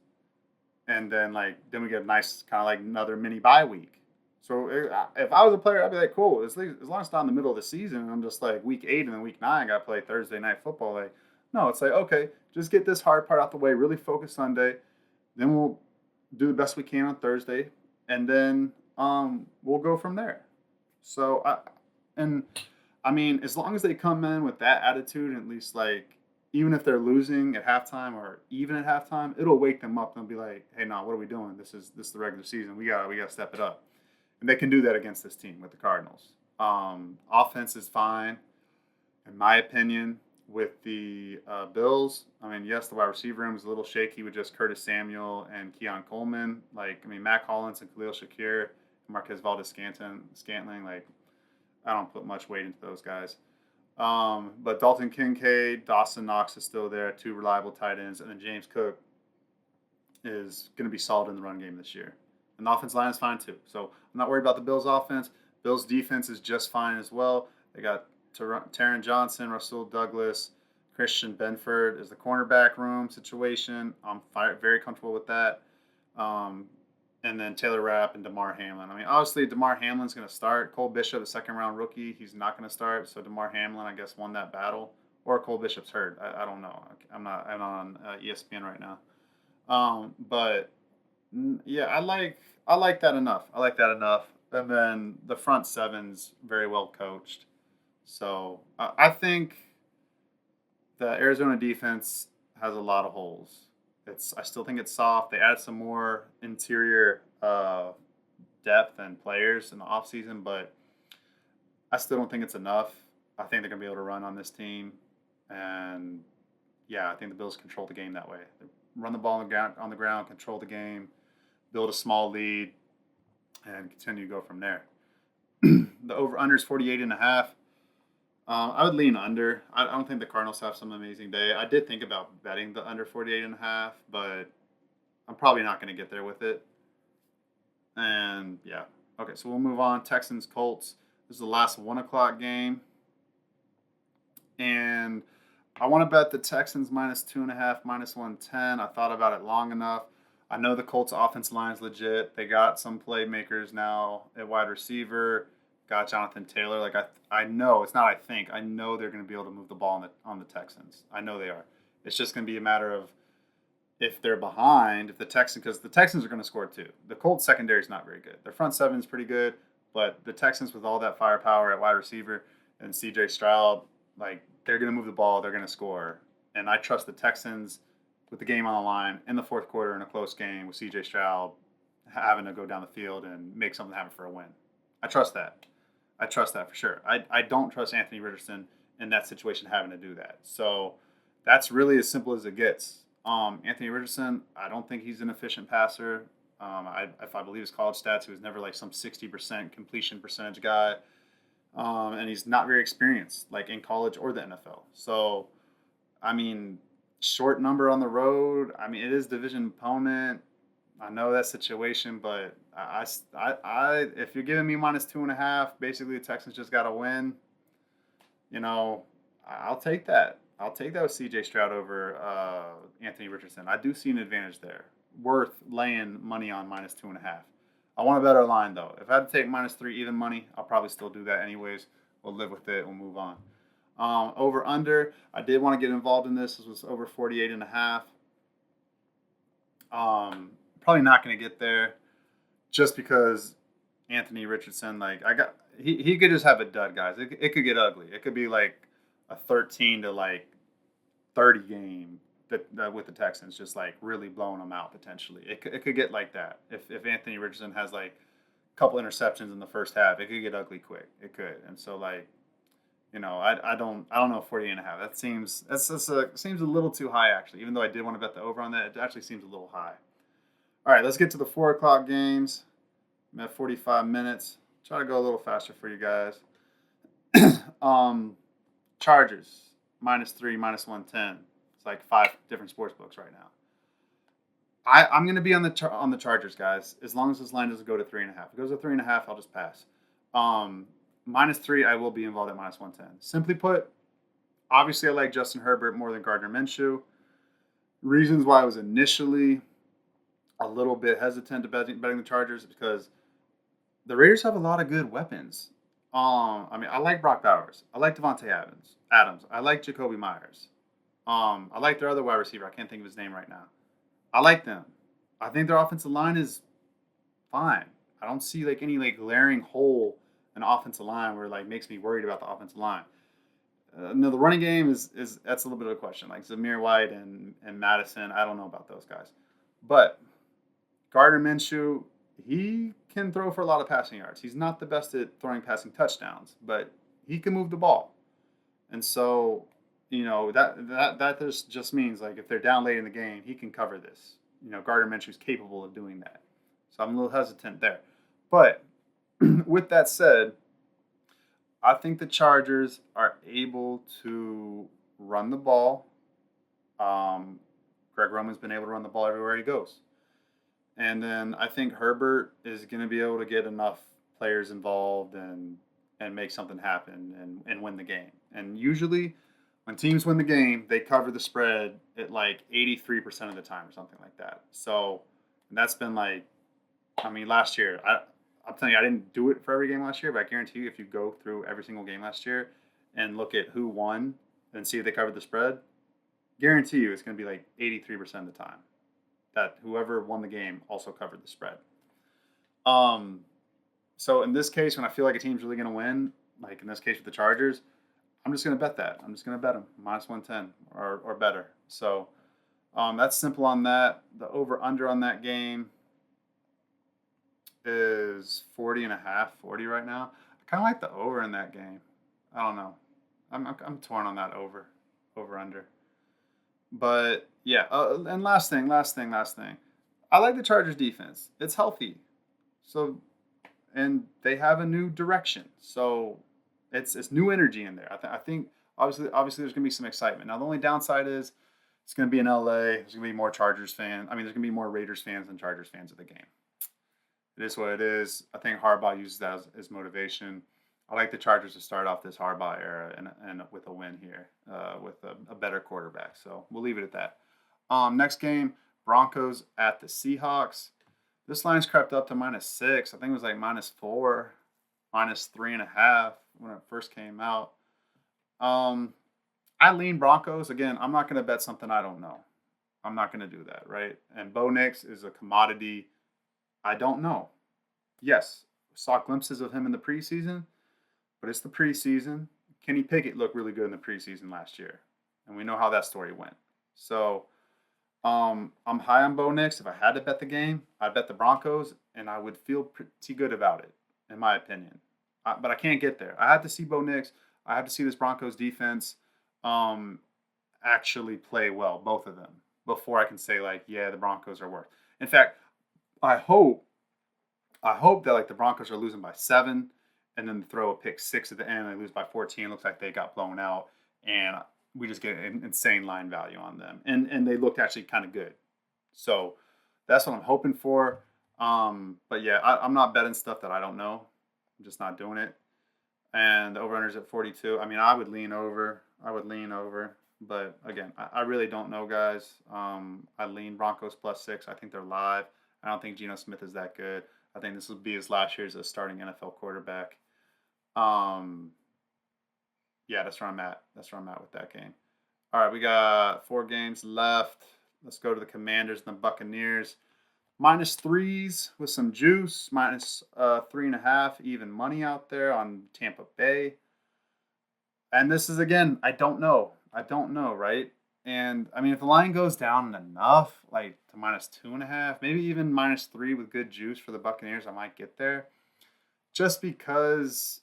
and then we get a nice kind of another mini bye week. So if I was a player, I'd be like, cool. As long as it's not in the middle of the season, and I'm just week 8 and then week 9, I got to play Thursday night football. No, it's okay, just get this hard part out the way. Really focus Sunday, then we'll do the best we can on Thursday, and then we'll go from there. So I mean, as long as they come in with that attitude, at least even if they're losing at halftime or even at halftime, it'll wake them up and they'll be like, hey, no, what are we doing? This is the regular season. We got to step it up. And they can do that against this team with the Cardinals. Offense is fine, in my opinion, with the Bills. I mean, yes, the wide receiver room is a little shaky with just Curtis Samuel and Keon Coleman. Matt Collins and Khalil Shakir, Marquez Valdes-Scantling. I don't put much weight into those guys. But Dalton Kincaid, Dawson Knox is still there, 2 reliable tight ends, and then James Cook is going to be solid in the run game this year. And the offense line is fine too. So I'm not worried about the Bills' offense. Bills' defense is just fine as well. They got Taron Johnson, Rasul Douglas, Christian Benford is the cornerback room situation. I'm very comfortable with that. And then Taylor Rapp and Damar Hamlin. I mean, obviously, Damar Hamlin's going to start. Cole Bishop, the second-round rookie, he's not going to start. So Damar Hamlin, I guess, won that battle. Or Cole Bishop's hurt. I don't know. I'm not on ESPN right now. But yeah, I like that enough. I like that enough. And then the front seven's very well coached. So I think the Arizona defense has a lot of holes. I still think it's soft. They added some more interior depth and players in the offseason, but I still don't think it's enough. I think they're going to be able to run on this team. And yeah, I think the Bills control the game that way. They run the ball on the ground, control the game, build a small lead, and continue to go from there. The over-under is 48.5. I would lean under. I don't think the Cardinals have some amazing day. I did think about betting the under 48.5, but I'm probably not going to get there with it. And yeah. Okay, so we'll move on. Texans, Colts. This is the last 1 o'clock game. And I want to bet the Texans -2.5, -110. I thought about it long enough. I know the Colts offense line is legit. They got some playmakers now at wide receiver. Got Jonathan Taylor. I know it's not. I think I know they're going to be able to move the ball on the Texans. I know they are. It's just going to be a matter of if they're behind. Because the Texans are going to score too. The Colts secondary is not very good. Their front seven is pretty good, but the Texans with all that firepower at wide receiver and C.J. Stroud, they're going to move the ball. They're going to score, and I trust the Texans with the game on the line in the fourth quarter in a close game with C.J. Stroud having to go down the field and make something happen for a win. I trust that. I trust that for sure. I don't trust Anthony Richardson in that situation having to do that. So that's really as simple as it gets. Anthony Richardson, I don't think he's an efficient passer. If I believe his college stats, he was never some 60% completion percentage guy. And he's not very experienced, in college or the NFL. So, I mean, short number on the road. I mean, it is division opponent. I know that situation, but if you're giving me -2.5, basically the Texans just got to win. I'll take that. I'll take that with C.J. Stroud over Anthony Richardson. I do see an advantage there. Worth laying money on -2.5. I want a better line though. If I had to take -3 even money, I'll probably still do that anyways. We'll live with it. We'll move on. Over under. I did want to get involved in this. This was over 48.5. Probably not going to get there, just because Anthony Richardson. Like he could just have a dud, guys. It could get ugly. It could be like a 13 to like 30 game that with the Texans, just like really blowing them out potentially. It could get like that if Anthony Richardson has like a couple interceptions in the first half. It could get ugly quick. It could, and so like I don't know 48.5. That seems seems a little too high actually. Even though I did want to bet the over on that, it actually seems a little high. All right, let's get to the 4 o'clock games. I'm at 45 minutes. Try to go a little faster for you guys. Chargers -3, -110. It's like 5 different sports books right now. I'm going to be on the Chargers, guys. As long as this line doesn't go to 3.5. If it goes to 3.5, I'll just pass. -3, I will be involved at -110. Simply put, obviously I like Justin Herbert more than Gardner Minshew. Reasons why I was initially a little bit hesitant to betting the Chargers is because the Raiders have a lot of good weapons. I mean, I like Brock Bowers. I like Devontae Adams. I like Jacoby Myers. I like their other wide receiver. I can't think of his name right now. I like them. I think their offensive line is fine. I don't see like any like glaring hole in the offensive line where it like makes me worried about the offensive line. No, the running game is that's a little bit of a question. Like Zamir White and Madison, I don't know about those guys. But Gardner Minshew, he can throw for a lot of passing yards. He's not the best at throwing passing touchdowns, but he can move the ball. And so, that just means like if they're down late in the game, he can cover this. Gardner Minshew's capable of doing that. So I'm a little hesitant there. But with that said, I think the Chargers are able to run the ball. Greg Roman's been able to run the ball everywhere he goes. And then I think Herbert is going to be able to get enough players involved and make something happen and win the game. And usually when teams win the game, they cover the spread at like 83% of the time or something like that. So that's been like, I mean, last year, I'm telling you, I didn't do it for every game last year, but I guarantee you if you go through every single game last year and look at who won and see if they covered the spread, guarantee you it's going to be like 83% of the time that whoever won the game also covered the spread. So in this case, when I feel like a team's really going to win, like in this case with the Chargers, I'm just going to bet that. I'm just going to bet them -110 or better. So that's simple on that. The over-under on that game is 40.5, 40 right now. I kind of like the over in that game. I don't know. I'm torn on that over-under. But yeah, and last thing. I like the Chargers defense. It's healthy. So, and they have a new direction. So it's new energy in there. I think obviously there's going to be some excitement. Now the only downside is it's going to be in LA. There's going to be more Chargers fans. I mean, there's going to be more Raiders fans than Chargers fans at the game. It is what it is. I think Harbaugh uses that as motivation. I like the Chargers to start off this Harbaugh era and with a win here with a better quarterback. So we'll leave it at that. Next game, Broncos at the Seahawks. This line's crept up to -6. I think it was like -4, -3.5 when it first came out. I lean Broncos. Again, I'm not going to bet something I don't know. I'm not going to do that, right? And Bo Nix is a commodity. I don't know. Yes, saw glimpses of him in the preseason, but it's the preseason. Kenny Pickett looked really good in the preseason last year, and we know how that story went. So I'm high on Bo Nix. If I had to bet the game, I'd bet the Broncos, and I would feel pretty good about it, in my opinion. But I can't get there. I have to see Bo Nix. I have to see this Broncos defense actually play well, both of them, before I can say, like, yeah, the Broncos are worth. In fact, I hope that like the Broncos are losing by 7 and then throw a pick 6 at the end and they lose by 14. Looks like they got blown out and we just get an insane line value on them. And they looked actually kind of good. So that's what I'm hoping for. But yeah, I'm not betting stuff that I don't know. I'm just not doing it. And the over-under's at 42. I mean, I would lean over. But again, I really don't know, guys. I lean Broncos +6. I think they're live. I don't think Geno Smith is that good. I think this will be his last year as a starting NFL quarterback. Um, yeah, that's where I'm at. That's where I'm at with that game. All right, we got 4 games left. Let's go to the Commanders and the Buccaneers. Minus threes with some juice. Minus 3.5 even money out there on Tampa Bay. And this is again, I don't know. I don't know, right? And I mean, if the line goes down enough, like to minus 2.5, maybe even minus 3 with good juice for the Buccaneers, I might get there. Just because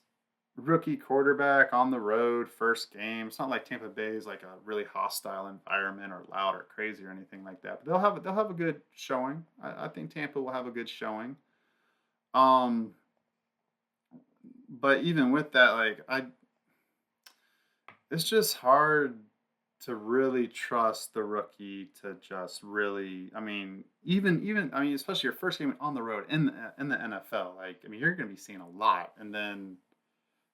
rookie quarterback on the road, first game. It's not like Tampa Bay is like a really hostile environment or loud or crazy or anything like that. But they'll have a good showing. I think Tampa will have a good showing. Um, but even with that, like it's just hard to really trust the rookie to just really. I mean, even I mean, especially your first game on the road in the NFL. Like, I mean, you're going to be seeing a lot, and then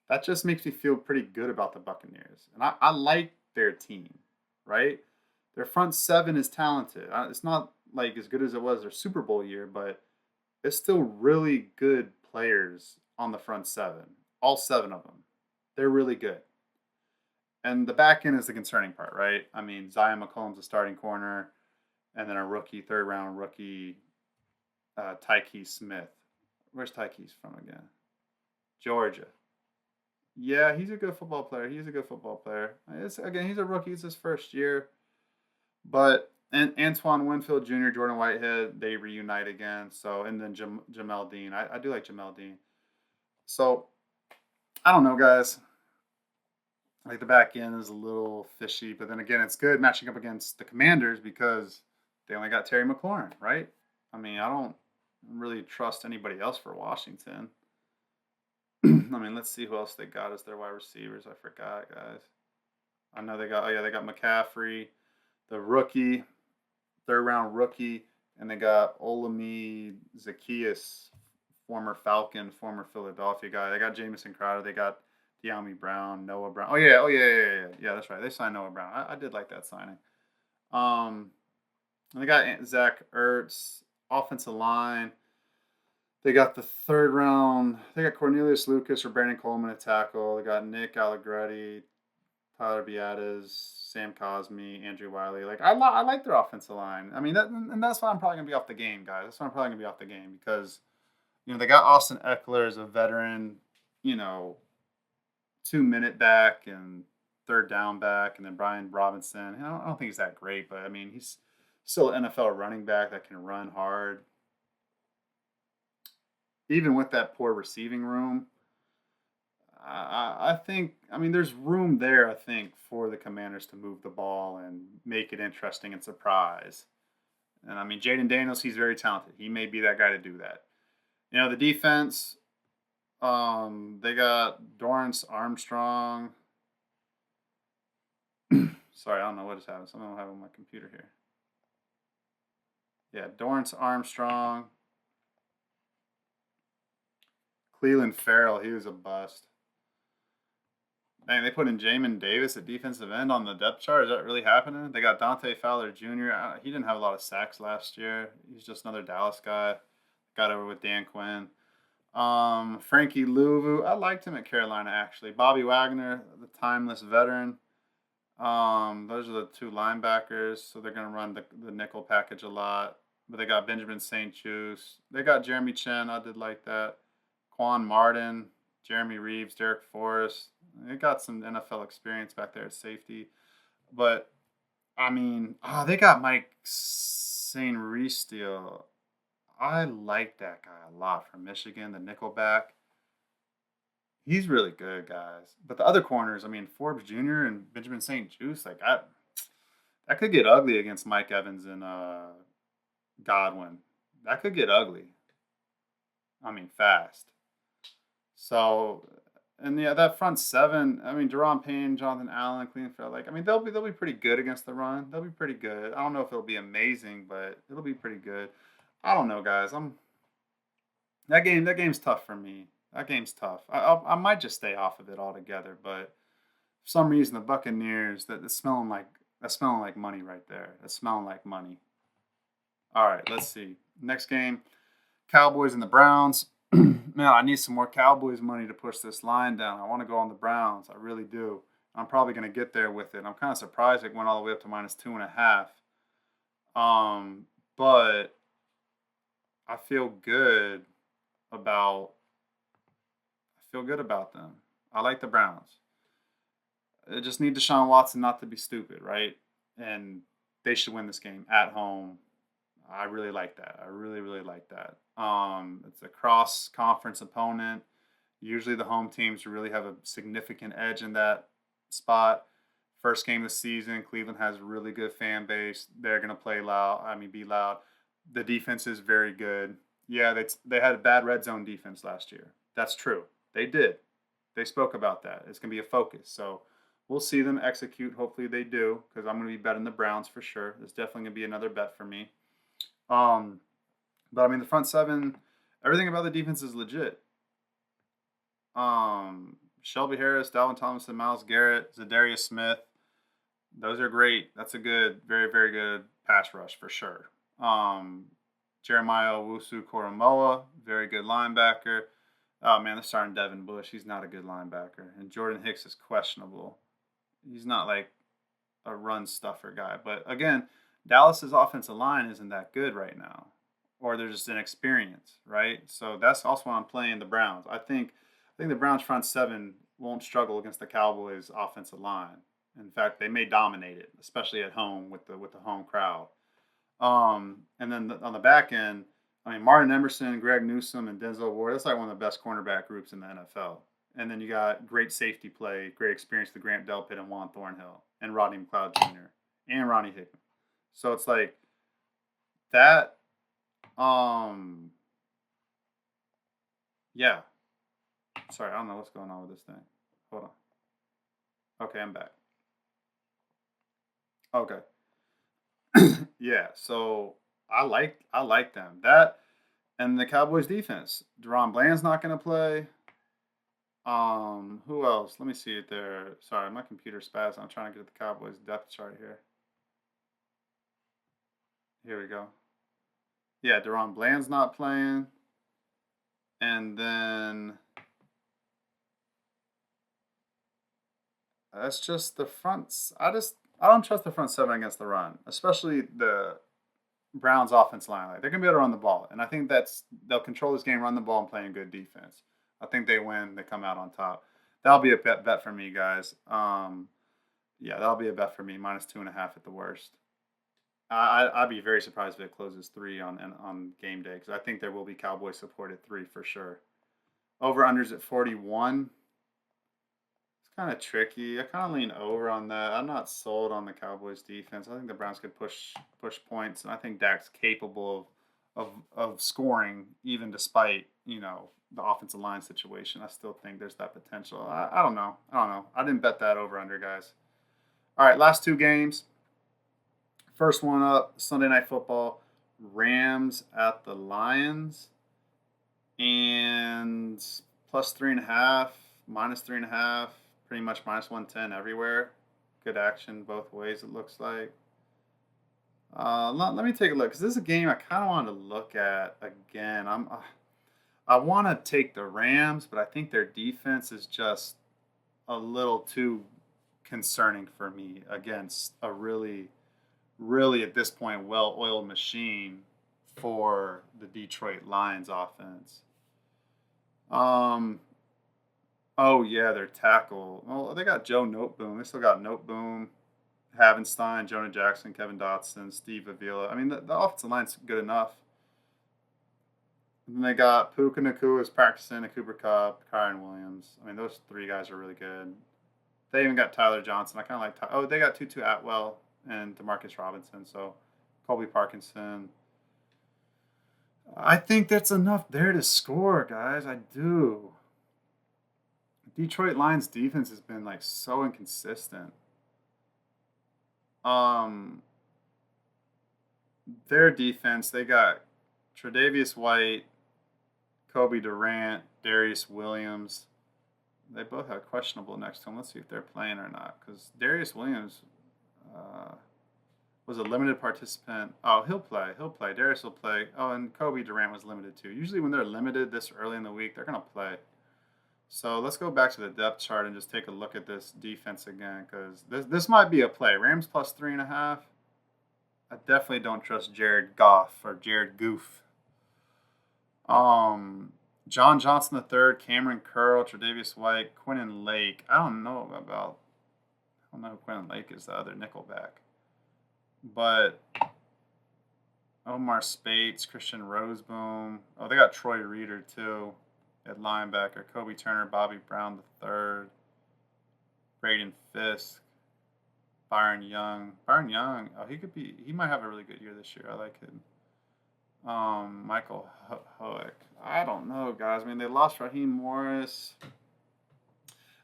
that just makes me feel pretty good about the Buccaneers. And I like their team, right? Their front seven is talented. It's not like as good as it was their Super Bowl year, but it's still really good players on the front seven. All 7 of them. They're really good. And the back end is the concerning part, right? I mean, Zion McCollum's a starting corner, and then a rookie, 3rd-round rookie, Tyke Smith. Where's Tyke from again? Georgia. Yeah, he's a good football player. He's a good football player. Again, he's a rookie. It's his first year. But and Antoine Winfield Jr., Jordan Whitehead, they reunite again. So and then Jamel Dean. I do like Jamel Dean. So I don't know, guys. Like the back end is a little fishy, but then again, it's good matching up against the Commanders because they only got Terry McLaurin, right? I mean, I don't really trust anybody else for Washington. I mean, let's see who else they got as their wide receivers. I forgot, guys. I know they got. Oh yeah, they got McCaffrey, the rookie, 3rd-round rookie, and they got Olami Zacchaeus, former Falcon, former Philadelphia guy. They got Jamison Crowder. They got De'Ami Brown, Noah Brown. Oh yeah. That's right. They signed Noah Brown. I did like that signing. And they got Zach Ertz, offensive line. They got the 3rd-round. They got Cornelius Lucas or Brandon Coleman at tackle. They got Nick Allegretti, Tyler Biadasz, Sam Cosmi, Andrew Wiley. Like I like their offensive line. I mean, and that's why I'm probably gonna be off the game, guys. That's why I'm probably gonna be off the game because they got Austin Eckler as a veteran, you know, 2-minute back and 3rd-down back, and then Brian Robinson. I don't think he's that great, but I mean, he's still an NFL running back that can run hard. Even with that poor receiving room, I think, I mean, there's room there, I think, for the Commanders to move the ball and make it interesting and surprise. And I mean, Jaden Daniels, he's very talented. He may be that guy to do that. The defense, they got Dorrance Armstrong. Sorry, I don't know what is happening. Something will happen on my computer here. Yeah, Dorrance Armstrong. Cleveland Farrell, he was a bust. Dang, they put in Jamin Davis at defensive end on the depth chart. Is that really happening? They got Dante Fowler Jr. He didn't have a lot of sacks last year. He's just another Dallas guy. Got over with Dan Quinn. Frankie Louvu, I liked him at Carolina actually. Bobby Wagner, the timeless veteran. Those are the 2 linebackers, so they're going to run the nickel package a lot. But they got Benjamin St-Juste. They got Jeremy Chin. I did like that. Quan Martin, Jeremy Reeves, Derek Forrest. They got some NFL experience back there at safety. But, I mean, they got Mike St. still. I like that guy a lot from Michigan, the nickelback. He's really good, guys. But the other corners, I mean, Forbes Jr. and Benjamin St-Juste, like that could get ugly against Mike Evans and Godwin. That could get ugly. I mean, fast. So, and yeah, that front 7. I mean, Deron Payne, Jonathan Allen, Cleveland Farrell. Like, I mean, they'll be pretty good against the run. They'll be pretty good. I don't know if it'll be amazing, but it'll be pretty good. I don't know, guys. That game's tough for me. That game's tough. I might just stay off of it altogether, but for some reason the Buccaneers that's smelling like money right there. That's smelling like money. All right, let's see. Next game, Cowboys and the Browns. Man, I need some more Cowboys money to push this line down. I want to go on the Browns. I really do. I'm probably going to get there with it. I'm kind of surprised it went all the way up to -2.5. But I feel good about them. I like the Browns. I just need Deshaun Watson not to be stupid, right? And they should win this game at home. I really like that. I really, really like that. It's a cross conference opponent. Usually the home teams really have a significant edge in that spot. First game of the season, Cleveland has a really good fan base. They're going to play loud. Be loud. The defense is very good. Yeah, they had a bad red zone defense last year. That's true. They did. They spoke about that. It's going to be a focus. So we'll see them execute. Hopefully they do, because I'm going to be betting the Browns for sure. It's definitely going to be another bet for me. But I mean, the front seven, everything about the defense is legit. Shelby Harris, Dalvin Tomlinson, Myles Garrett, Zadarius Smith. Those are great. That's a good, very, very good pass rush for sure. Jeremiah Owusu-Koramoah, very good linebacker. Oh man, they're starting Devin Bush. He's not a good linebacker. And Jordan Hicks is questionable. He's not like a run stuffer guy. But again, Dallas's offensive line isn't that good right now, or they're just inexperienced, right? So that's also why I'm playing the Browns. I think the Browns front seven won't struggle against the Cowboys offensive line. In fact, they may dominate it, especially at home with the home crowd. And then on the back end, I mean, Martin Emerson, Greg Newsome, and Denzel Ward, that's like one of the best cornerback groups in the NFL. And then you got great safety play, great experience with Grant Delpit and Juan Thornhill, and Rodney McLeod Jr., and Ronnie Hickman. So it's like that, yeah. Sorry, I don't know what's going on with this thing. Hold on. Okay, I'm back. Okay. Yeah, so I like them. That and the Cowboys defense. Deron Bland's not gonna play. Who else? Let me see it there. Sorry, my computer's fast. I'm trying to get the Cowboys depth chart here. Here we go. Yeah, Deron Bland's not playing. And then that's just the fronts. I don't trust the front seven against the run, especially the Browns offense line. Like they're gonna be able to run the ball. And I think they'll control this game, run the ball, and playing good defense. I think they win, they come out on top. That'll be a bet for me, guys. Yeah, that'll be a bet for me, -2.5 at the worst. I'd be very surprised if it closes 3 on game day, because I think there will be Cowboys support at 3 for sure. Over unders at 41. It's kind of tricky. I kind of lean over on that. I'm not sold on the Cowboys defense. I think the Browns could push points, and I think Dak's capable of scoring even despite the offensive line situation. I still think there's that potential. I don't know. I didn't bet that over under, guys. All right, last 2 games. First one up, Sunday Night Football. Rams at the Lions. And +3.5, -3.5, pretty much -110 everywhere. Good action both ways, it looks like. Let me take a look, because this is a game I kind of wanted to look at again. I want to take the Rams, but I think their defense is just a little too concerning for me against a really, really at this point well-oiled machine for the Detroit Lions offense. Oh yeah, their tackle. Well, they got Joe Noteboom. They still got Noteboom, Havenstein, Jonah Jackson, Kevin Dotson, Steve Avila. I mean, the offensive line's good enough. And then they got Puka Nacua is practicing, and Cooper Kupp, Kyron Williams. I mean, those 3 guys are really good. They even got Tyler Johnson. I kind of like. Oh, they got Tutu Atwell and Demarcus Robinson. So Colby Parkinson. I think that's enough there to score, guys. I do. Detroit Lions defense has been like so inconsistent. Their defense, they got Tre'Davious White, Kobe Durant, Darius Williams. They both have questionable next to them. Let's see if they're playing or not. Because Darius Williams, Was a limited participant. Oh, he'll play. He'll play. Darius will play. Oh, and Kobe Durant was limited too. Usually when they're limited this early in the week, they're going to play. So let's go back to the depth chart and just take a look at this defense again, because this might be a play. Rams plus 3.5. I definitely don't trust Jared Goff or Jared Goof. John Johnson III, Cameron Curl, Tre'Davious White, Quentin Lake. I don't know who Quentin Lake is, the other nickelback. But Omar Spates, Christian Roseboom. Oh, they got Troy Reader too at linebacker. Kobe Turner, Bobby Brown III, Braden Fisk, Byron Young. Byron Young, oh, he might have a really good year this year. I like him. Michael Hoek. I don't know, guys. I mean, they lost Raheem Morris.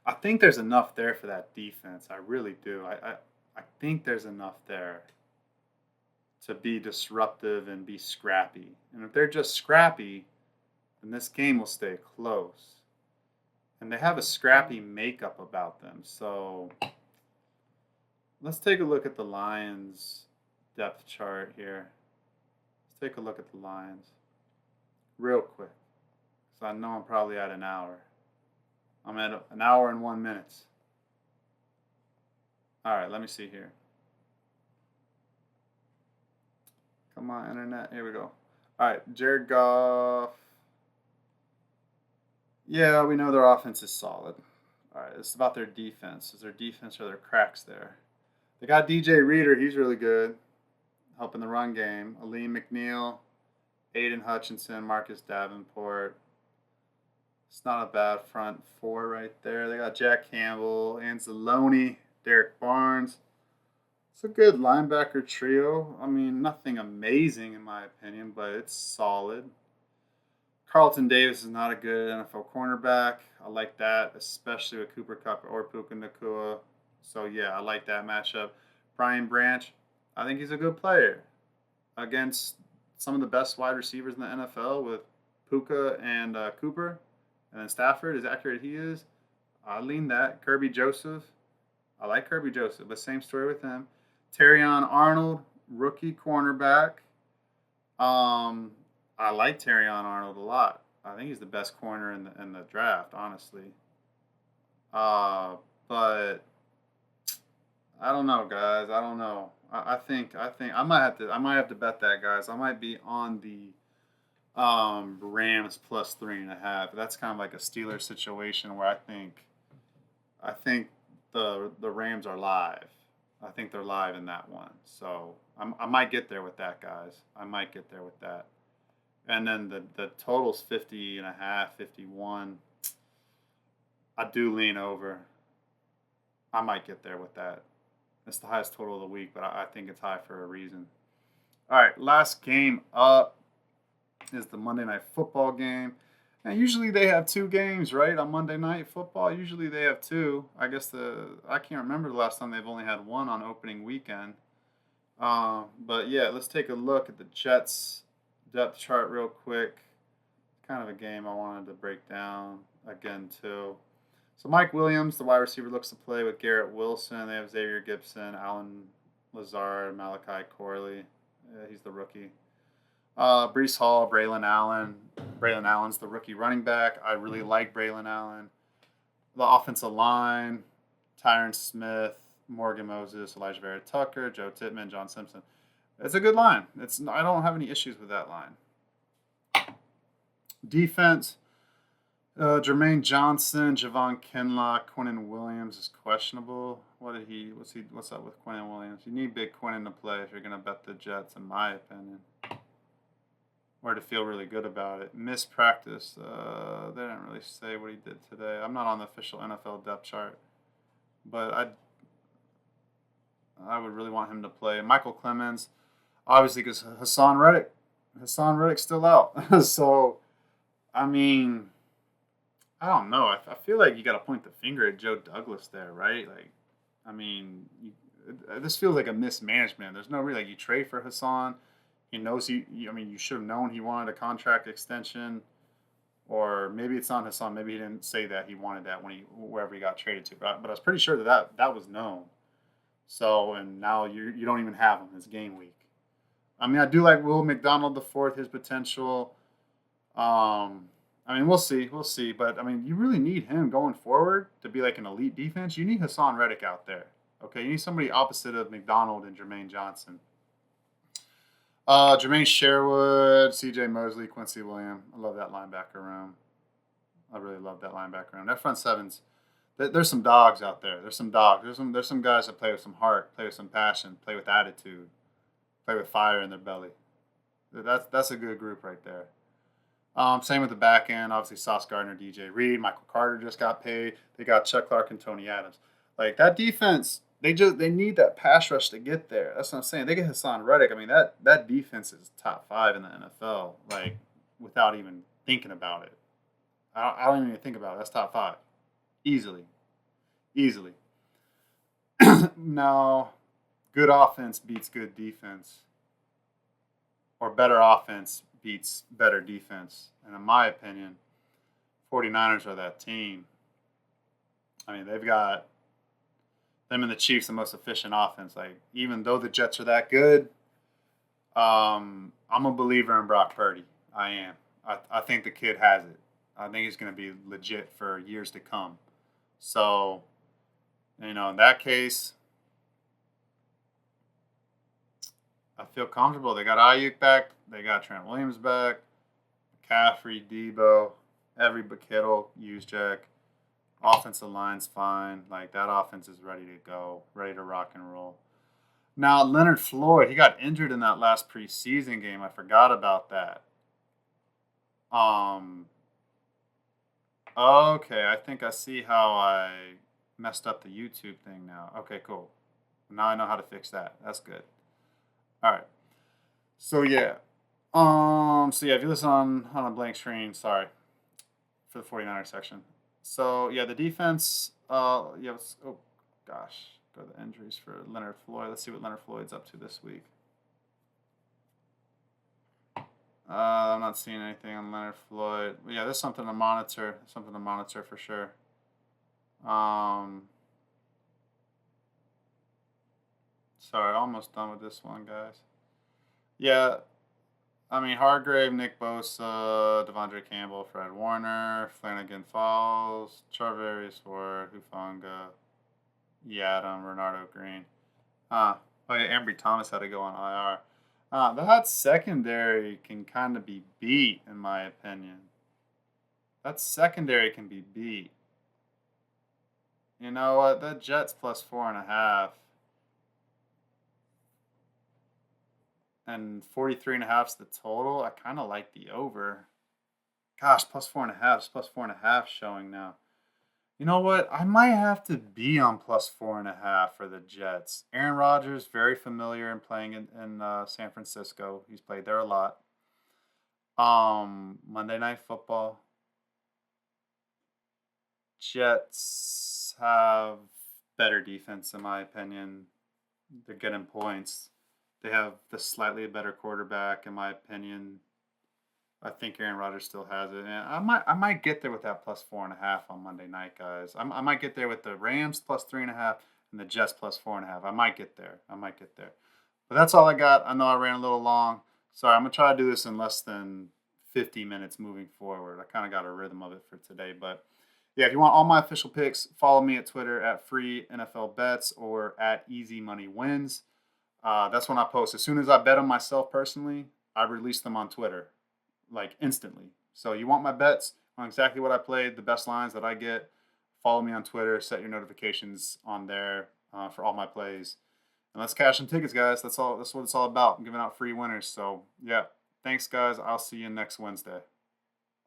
I think there's enough there for that defense. I really do. I think there's enough there to be disruptive and be scrappy. And if they're just scrappy, then this game will stay close. And they have a scrappy makeup about them. So let's take a look at the Lions depth chart here. Let's take a look at the Lions real quick. So I know I'm probably at an hour. I'm at an hour and 1 minute. All right, let me see here. Come on, internet. Here we go. All right, Jared Goff. Yeah, we know their offense is solid. All right, it's about their defense. Is their defense or their cracks there? They got DJ Reader. He's really good, helping the run game. Aleem McNeil, Aiden Hutchinson, Marcus Davenport. It's not a bad front four right there. They got Jack Campbell, Anzalone, Derek Barnes. It's a good linebacker trio. I mean, nothing amazing in my opinion, but it's solid. Carlton Davis is not a good NFL cornerback. I like that, especially with Cooper Kupp or Puka Nacua. So, yeah, I like that matchup. Brian Branch, I think he's a good player against some of the best wide receivers in the NFL with Puka and Cooper. And then Stafford, as accurate he is, I lean that. Kirby Joseph, I like Kirby Joseph, but same story with him. Terrion Arnold, rookie cornerback. I like Terrion Arnold a lot. I think he's the best corner in the draft, honestly. But I don't know, guys. I don't know. I think I might have to bet that, guys. I might be on the Rams plus 3.5. That's kind of like a Steelers situation where I think the Rams are live. I think they're live in that one. So I might get there with that, guys. I might get there with that. And then the total's 50.5, 51. I do lean over. I might get there with that. It's the highest total of the week, but I think it's high for a reason. All right, last game up is the Monday Night Football game. And usually they have two games, right? On Monday Night Football, usually they have two. I can't remember the last time they've only had one on opening weekend. But yeah, let's take a look at the Jets depth chart real quick. Kind of a game I wanted to break down again too. So Mike Williams, the wide receiver, looks to play with Garrett Wilson. They have Xavier Gibson, Alan Lazard, Malachi Corley. He's the rookie. Breece Hall, Braylon Allen. Braylon Allen's the rookie running back. I really like Braylon Allen. The offensive line, Tyron Smith, Morgan Moses, Elijah Vera Tucker, Joe Tittman, John Simpson. It's a good line. I don't have any issues with that line. Defense, Jermaine Johnson, Javon Kinlock, Quinnen Williams is questionable. What's up with Quinnen Williams? You need Big Quinnen to play if you're going to bet the Jets, in my opinion. Or to feel really good about it. Missed practice. They didn't really say what he did today. I'm not on the official NFL depth chart. But I would really want him to play. Michael Clemens, obviously, because Hassan Reddick's still out. So, I mean, I don't know. I feel like you got to point the finger at Joe Douglas there, right? Like, I mean, this feels like a mismanagement. There's no really, like, you trade for Hassan. He knows you should have known he wanted a contract extension. Or maybe it's on Hassan. Maybe he didn't say that he wanted that wherever he got traded to. But I was pretty sure that was known. So, and now you don't even have him. It's game week. I mean, I do like Will McDonald the fourth, his potential. I mean, we'll see, we'll see. But I mean, you really need him going forward to be like an elite defense. You need Hassan Reddick out there. Okay, you need somebody opposite of McDonald and Jermaine Johnson. Jermaine Sherwood, C.J. Mosley, Quincy Williams. I love that linebacker room. I really love that linebacker room. That front seven's. There's some dogs out there. There's some dogs. There's some guys that play with some heart, play with some passion, play with attitude, play with fire in their belly. That's a good group right there. Same with the back end. Obviously, Sauce Gardner, DJ Reed, Michael Carter just got paid. They got Chuck Clark and Tony Adams. Like that defense, they need that pass rush to get there. That's what I'm saying. They get Hassan Reddick. I mean that defense is top 5 in the NFL. Like without even thinking about it. I don't even think about it. That's top 5, easily. Now, good offense beats good defense, or better offense beats better defense. And in my opinion, 49ers are that team. I mean, they've got them and the Chiefs the most efficient offense. Like, even though the Jets are that good, I'm a believer in Brock Purdy. I am. I think the kid has it. I think he's going to be legit for years to come. So, in that case, I feel comfortable. They got Ayuk back. They got Trent Williams back. McCaffrey, Debo, every Kittle, Juszczyk. Offensive line's fine. Like, that offense is ready to go, ready to rock and roll. Now, Leonard Floyd, he got injured in that last preseason game. I forgot about that. Okay, I think I see how I messed up the YouTube thing now. Okay, cool. Now I know how to fix that. That's good. All right. So yeah. If you listen on a blank screen, sorry for the 49ers section. So yeah, the defense. Oh gosh, go to the injuries for Leonard Floyd. Let's see what Leonard Floyd's up to this week. I'm not seeing anything on Leonard Floyd. But yeah, there's something to monitor. Something to monitor for sure. Sorry, almost done with this one, guys. Yeah, I mean Hargrave, Nick Bosa, Devondre Campbell, Fred Warner, Flanagan Falls, Charvarius Ward, Hufanga, Yadam, Renardo Green. Oh yeah, Ambry Thomas had to go on IR. That secondary can kind of be beat, in my opinion. That secondary can be beat. You know what? That Jets plus 4.5 and 43.5 is the total. I kind of like the over. Gosh, plus 4.5. It's plus 4.5 showing now. You know what? I might have to be on plus 4.5 for the Jets. Aaron Rodgers, very familiar in playing in San Francisco. He's played there a lot. Monday Night Football. Jets have better defense, in my opinion. They're getting points. They have the slightly better quarterback, in my opinion. I think Aaron Rodgers still has it, and I might get there with that plus 4.5 on Monday night, guys. I might get there with the Rams plus 3.5 and the Jets plus 4.5. I might get there. But that's all I got. I know I ran a little long. Sorry, I'm gonna try to do this in less than 50 minutes moving forward. I kind of got a rhythm of it for today, but yeah, if you want all my official picks, follow me at Twitter at Free NFL Bets or at Easy Money Wins. That's when I post. As soon as I bet on myself personally, I release them on Twitter, like instantly. So you want my bets on exactly what I played, the best lines that I get, follow me on Twitter, set your notifications on there for all my plays. And let's cash some tickets, guys. That's what it's all about. I'm giving out free winners. So yeah, thanks, guys. I'll see you next Wednesday.